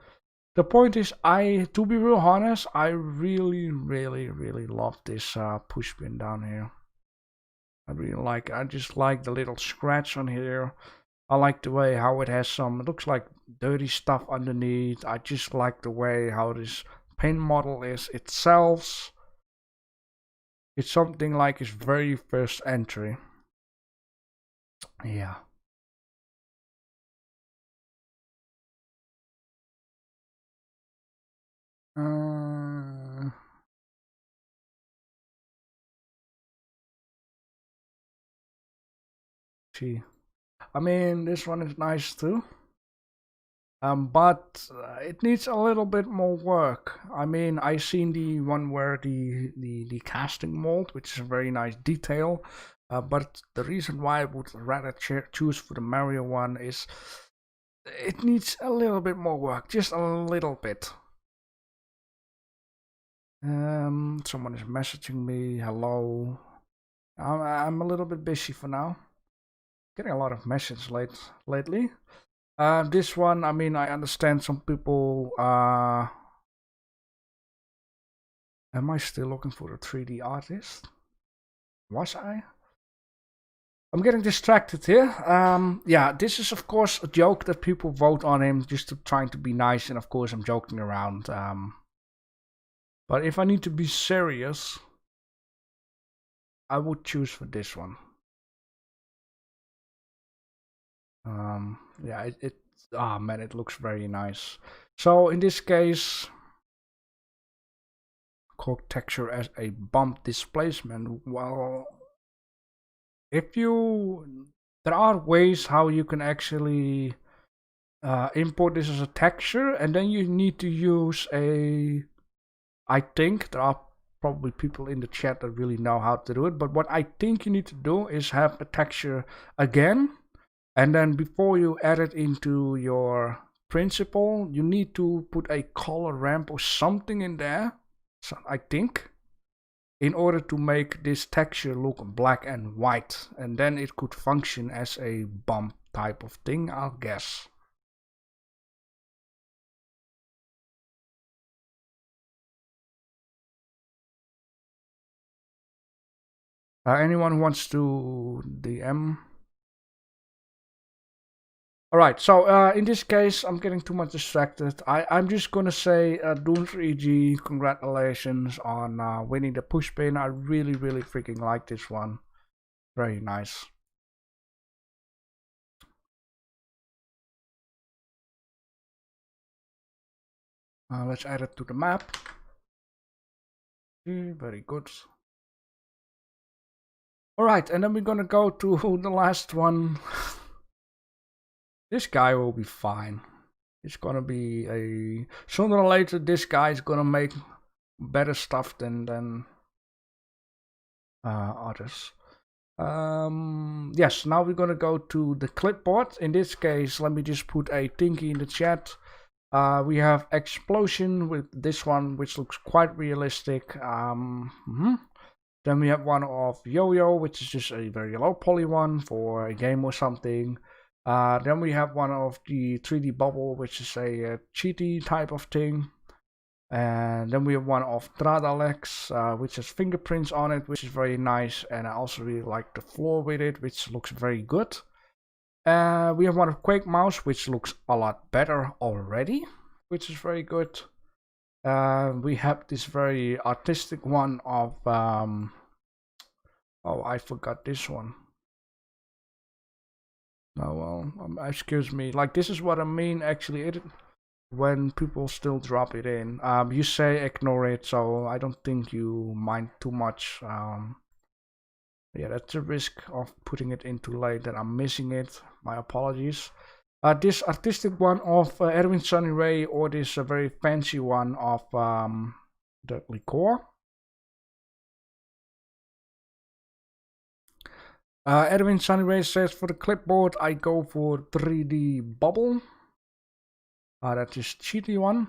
The point is, to be real honest, I really love this push pin down here. I just like the little scratch on here. I like the way how it has some, it looks like dirty stuff underneath. I just like the way how this paint model is itself. It's something like its very first entry. Yeah. See. I mean, this one is nice too. But it needs a little bit more work. I mean, I seen the one where the casting mold, which is a very nice detail. But the reason why I would rather choose for the Mario one is it needs a little bit more work, just a little bit. Someone is messaging me. Hello. I'm a little bit busy for now. Getting a lot of messages lately. This one, I mean, I understand some people. Am I still looking for a 3D artist? Was I? I'm getting distracted here. Yeah, this is of course a joke that people vote on him just to trying to be nice, and of course I'm joking around. But if I need to be serious, I would choose for this one. Yeah, ah man, it looks very nice. So in this case, cork texture as a bump displacement. Well, there are ways how you can actually import this as a texture, and then you need to use I think there are probably people in the chat that really know how to do it, but what I think you need to do is have a texture again, and then before you add it into your principle, you need to put a color ramp or something in there, so I think, in order to make this texture look black and white, and then it could function as a bump type of thing, I'll guess. Anyone who wants to DM? Alright, so in this case, I'm getting too much distracted. I'm just gonna say, Dooms EG, congratulations on winning the push pin. I really freaking like this one. Very nice. Let's add it to the map. Very good. All right, and then we're gonna go to the last one. This guy will be fine. It's gonna be a sooner or later. This guy is gonna make better stuff than others. Yes, now we're gonna go to the clipboard. In this case, let me just put a thingy in the chat. We have Explosion with this one, which looks quite realistic. Then we have one of Yo-Yo, which is just a very low poly one for a game or something. Then we have one of the 3D Bubble, which is a cheaty type of thing. And then we have one of Tradalex, which has fingerprints on it, which is very nice. And I also really like the floor with it, which looks very good. We have one of Quake Mouse, which looks a lot better already, which is very good. We have this very artistic one of, oh, I forgot this one. Oh, well, excuse me. Like, this is what I mean, actually, when people still drop it in. You say ignore it, so I don't think you mind too much. Yeah, that's a risk of putting it in too late that I'm missing it. My apologies. This artistic one of Erwin Sunny Ray, or this very fancy one of the Liquor. Erwin Sunny Ray says for the clipboard I go for 3D Bubble. That is cheaty one.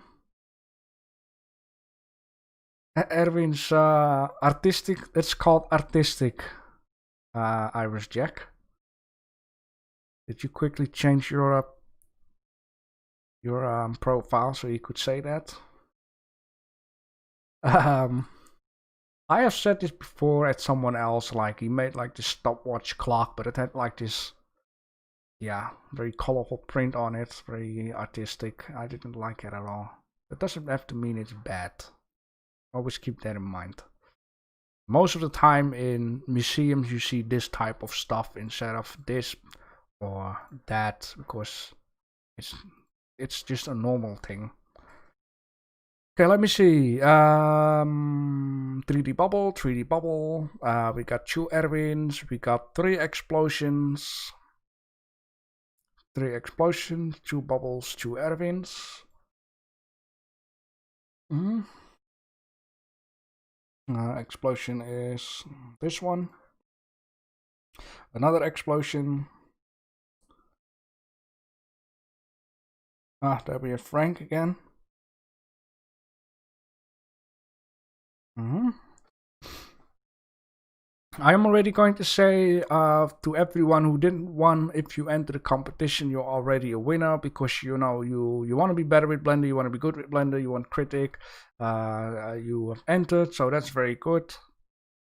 Erwin's artistic. It's called artistic. Irish Jack. Did you quickly change your profile so you could say that? I have said this before at someone else. Like, he made like this stopwatch clock, but it had like this, yeah, very colorful print on it, very artistic. I didn't like it at all. That doesn't have to mean it's bad. Always keep that in mind. Most of the time in museums you see this type of stuff instead of this or that, because it's just a normal thing. Okay, let me see. 3D Bubble, 3D Bubble. We got 2 Erwins. We got 3 explosions. 3 explosions, 2 bubbles, 2 Erwins. Explosion is this one. Another explosion. There we have Frank again. I am already going to say to everyone who didn't win, if you enter the competition, you're already a winner, because you know you want to be better with Blender, you want to be good with Blender, you want critic, you have entered, so that's very good.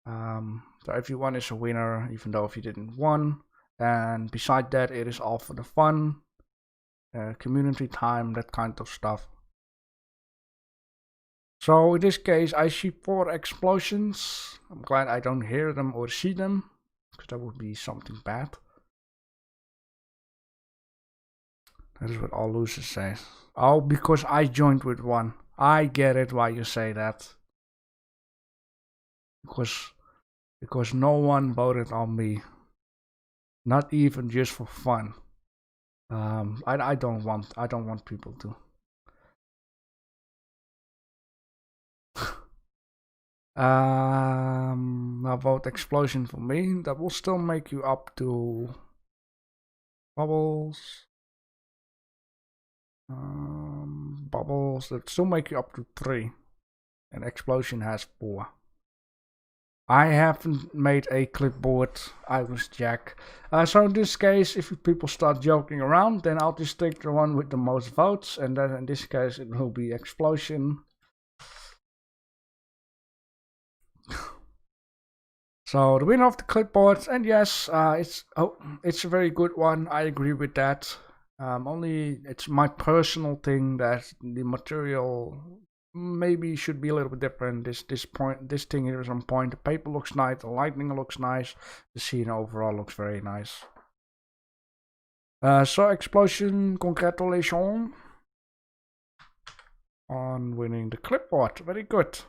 So everyone is a winner, even though if you didn't win. And beside that, it is all for the fun, community time, that kind of stuff. So in this case, I see 4 explosions. I'm glad I don't hear them or see them, because that would be something bad. That is what all losers say. Oh, because I joined with 1. I get it why you say that. Because no one voted on me. Not even just for fun. I don't want people to. Now vote explosion for me. That will still make you up to bubbles. Bubbles that still make you up to 3, and explosion has 4. I haven't made a clipboard, Irish Jack. So in this case, if people start joking around, then I'll just take the one with the most votes, and then in this case it will be explosion. So the winner of the clipboard, and yes, it's a very good one. I agree with that. Only it's my personal thing that the material maybe should be a little bit different. This thing here is on point. The paper looks nice. The lighting looks nice. The scene overall looks very nice. So explosion, congratulations on winning the clipboard. Very good.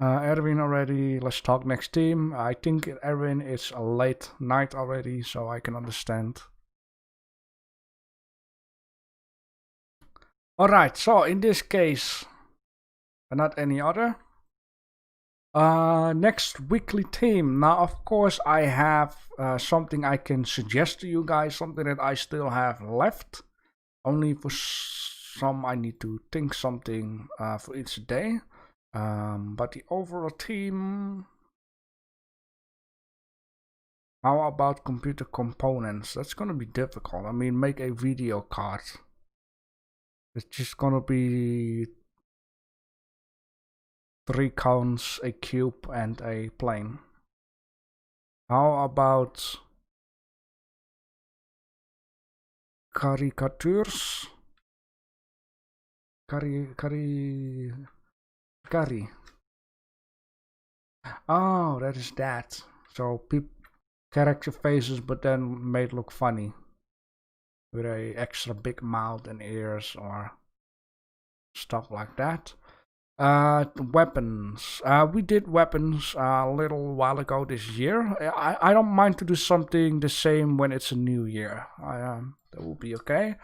Erwin already. Let's talk next team. I think Erwin is a late night already, so I can understand. Alright, so in this case, not any other. Next weekly team. Now, of course, I have something I can suggest to you guys, something that I still have left. Only for some, I need to think something for each day. But the overall team. How about computer components? That's gonna be difficult. I mean, make a video card. It's just gonna be 3 cones, a cube, and a plane. How about caricatures? Curry. Oh, that is that. So character faces, but then made look funny with a extra big mouth and ears or stuff like that. Weapons. We did weapons a little while ago this year. I don't mind to do something the same when it's a new year. That will be okay.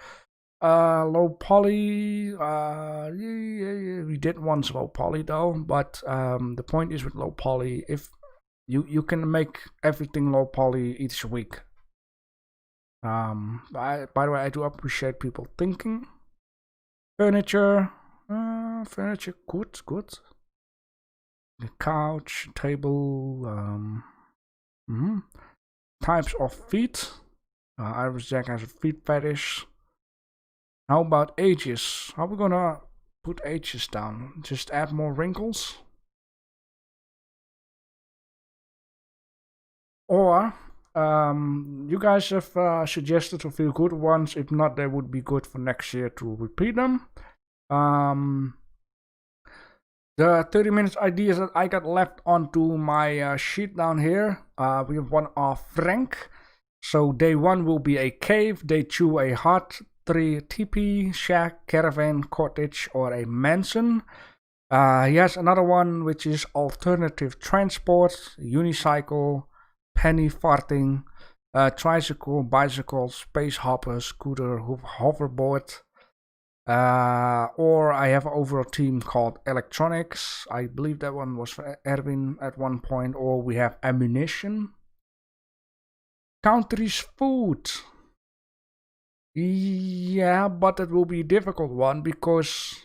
Low poly. Yeah, we did once low poly though, but the point is with low poly, if you can make everything low poly each week. By the way, I do appreciate people thinking. Furniture. Furniture, good. The couch, table, types of feet. Iris Jack has a feet fetish. How about ages? How are we gonna put ages down? Just add more wrinkles? Or, you guys have suggested a few good ones. If not, they would be good for next year to repeat them. The 30 minutes ideas that I got left onto my sheet down here. We have one of Frank. So day 1 will be a cave, day 2 a hut, 3 teepee, shack, caravan, cottage, or a mansion. He has another one which is alternative transport, unicycle, penny farting, tricycle, bicycle, space hopper, scooter, hoverboard. Or I have an overall team called electronics. I believe that one was for Erwin at one point. Or we have ammunition. Country's food. Yeah, but it will be a difficult one because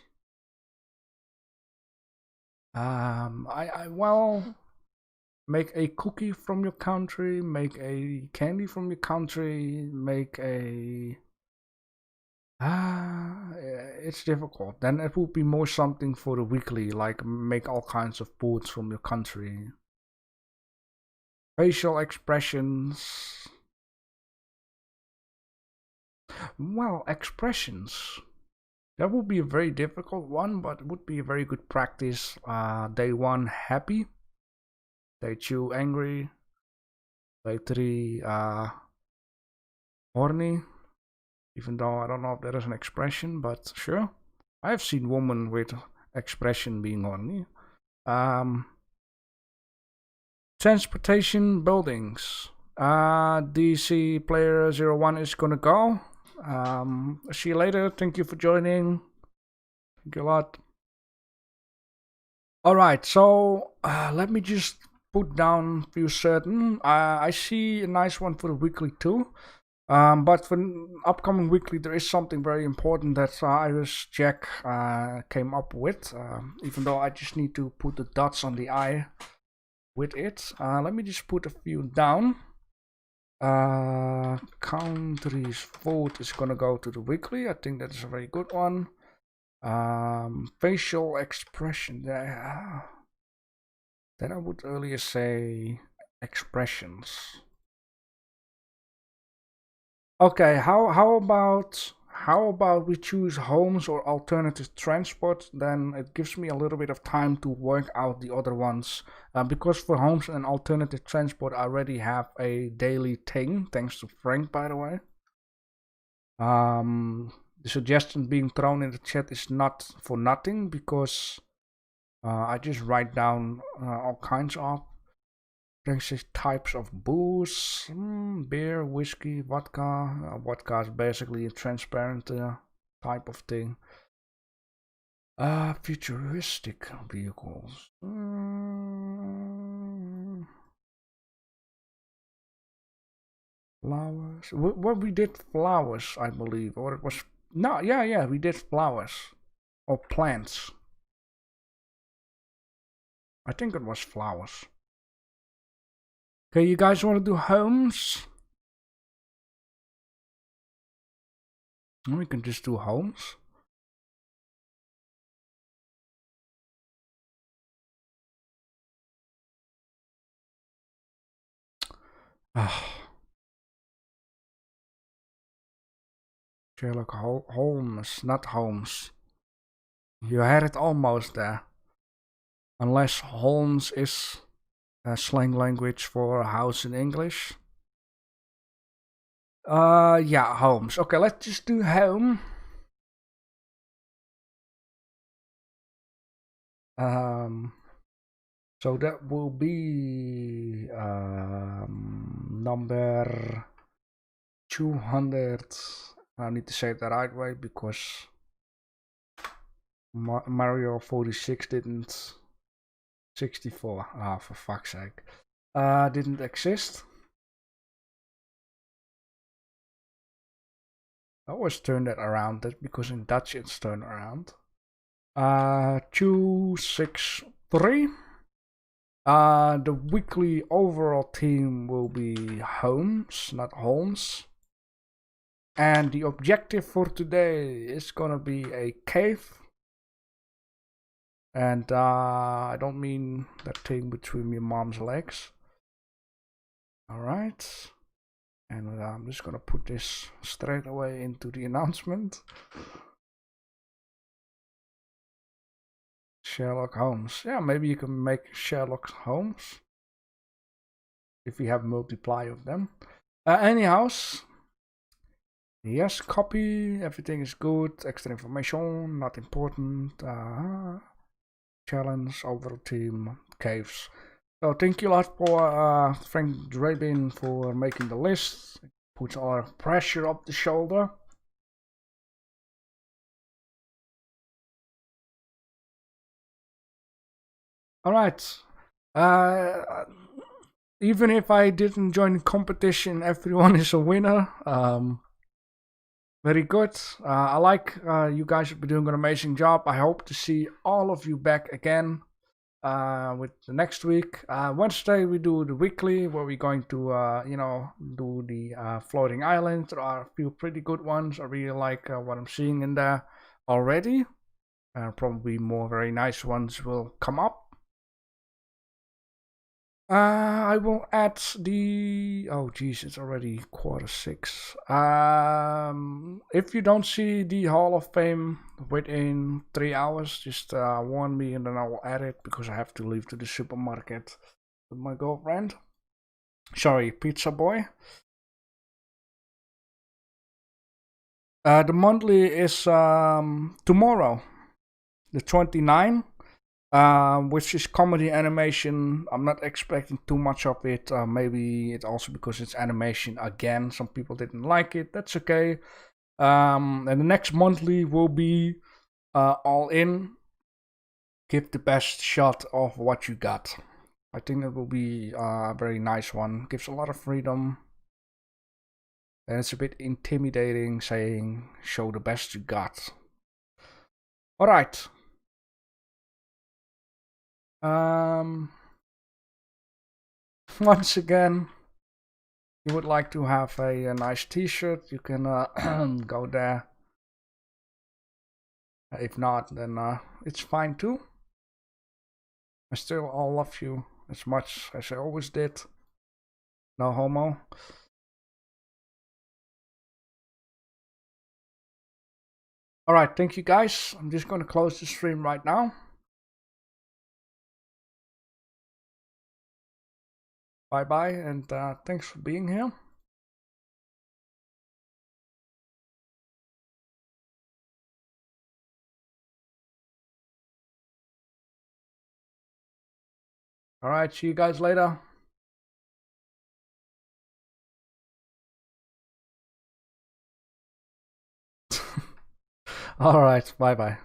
well, make a cookie from your country, make a candy from your country, make a it's difficult. Then it would be more something for the weekly, like make all kinds of foods from your country. Facial expressions. Well, expressions. That would be a very difficult one, but it would be a very good practice. Day 1, happy. Day 2, angry. Day 3, horny. Even though I don't know if that is an expression, but sure. I have seen women with expression being horny. Transportation, buildings. DC player 01 is gonna go. See you later. Thank you for joining. Thank you a lot. Alright, so let me just put down a few certain. I see a nice one for the weekly too. But for upcoming weekly, there is something very important that Iris Jack came up with. Even though I just need to put the dots on the I with it. Let me just put a few down. Country's vote is gonna go to the weekly. I think that is a very good one. Facial expression. Then I would earlier say expressions. Okay, how about we choose homes or alternative transport? Then it gives me a little bit of time to work out the other ones. Because for homes and alternative transport, I already have a daily thing, thanks to Frank, by the way. The suggestion being thrown in the chat is not for nothing, because I just write down all kinds of drinks, types of booze, beer, whiskey, vodka. Vodka is basically a transparent type of thing. Futuristic vehicles. Flowers. What we did flowers, I believe, or it was no, yeah, we did flowers or plants. I think it was flowers. Okay, you guys want to do homes? We can just do homes. Sherlock Holmes, not Holmes. You had it almost there. Unless Holmes is a slang language for a house in English. Yeah, Holmes. Okay, let's just do home. So that will be number 200. I need to say it the right way because Mario 46 didn't. 64. Ah, for fuck's sake. Didn't exist. I always turn that around. That's because in Dutch it's turned around. 263. The weekly overall theme will be homes, not homes. And the objective for today is gonna be a cave. And I don't mean that thing between your mom's legs. Alright. And I'm just gonna put this straight away into the announcement. Sherlock Holmes. Yeah, maybe you can make Sherlock Holmes if you have multiply of them. Anyhow, yes, copy. Everything is good. Extra information, not important. Challenge, overall team, caves. So thank you a lot for Frank Drabin for making the list. It puts a lot of pressure up the shoulder. Alright. Even if I didn't join the competition, everyone is a winner. Very good. I like you guys have been doing an amazing job. I hope to see all of you back again with the next week. Wednesday we do the weekly where we're going to do the floating islands. There are a few pretty good ones. I really like what I'm seeing in there already. Probably more very nice ones will come up. I will add the. Oh, geez, it's already 6:45. If you don't see the Hall of Fame within 3 hours, just warn me and then I will add it because I have to leave to the supermarket with my girlfriend. Sorry, pizza boy. The monthly is tomorrow, the 29th. Which is comedy animation. I'm not expecting too much of it. Maybe it's also because it's animation again. Some people didn't like it. That's okay. And the next monthly will be all in. Give the best shot of what you got. I think it will be a very nice one. Gives a lot of freedom. And it's a bit intimidating saying show the best you got. Alright. Once again, you would like to have a nice t-shirt, you can go there. If not, then it's fine too. I still all love you as much as I always did. No homo. Alright, thank you guys. I'm just going to close the stream right now. Bye bye, and thanks for being here. Alright, see you guys later. Alright, bye bye.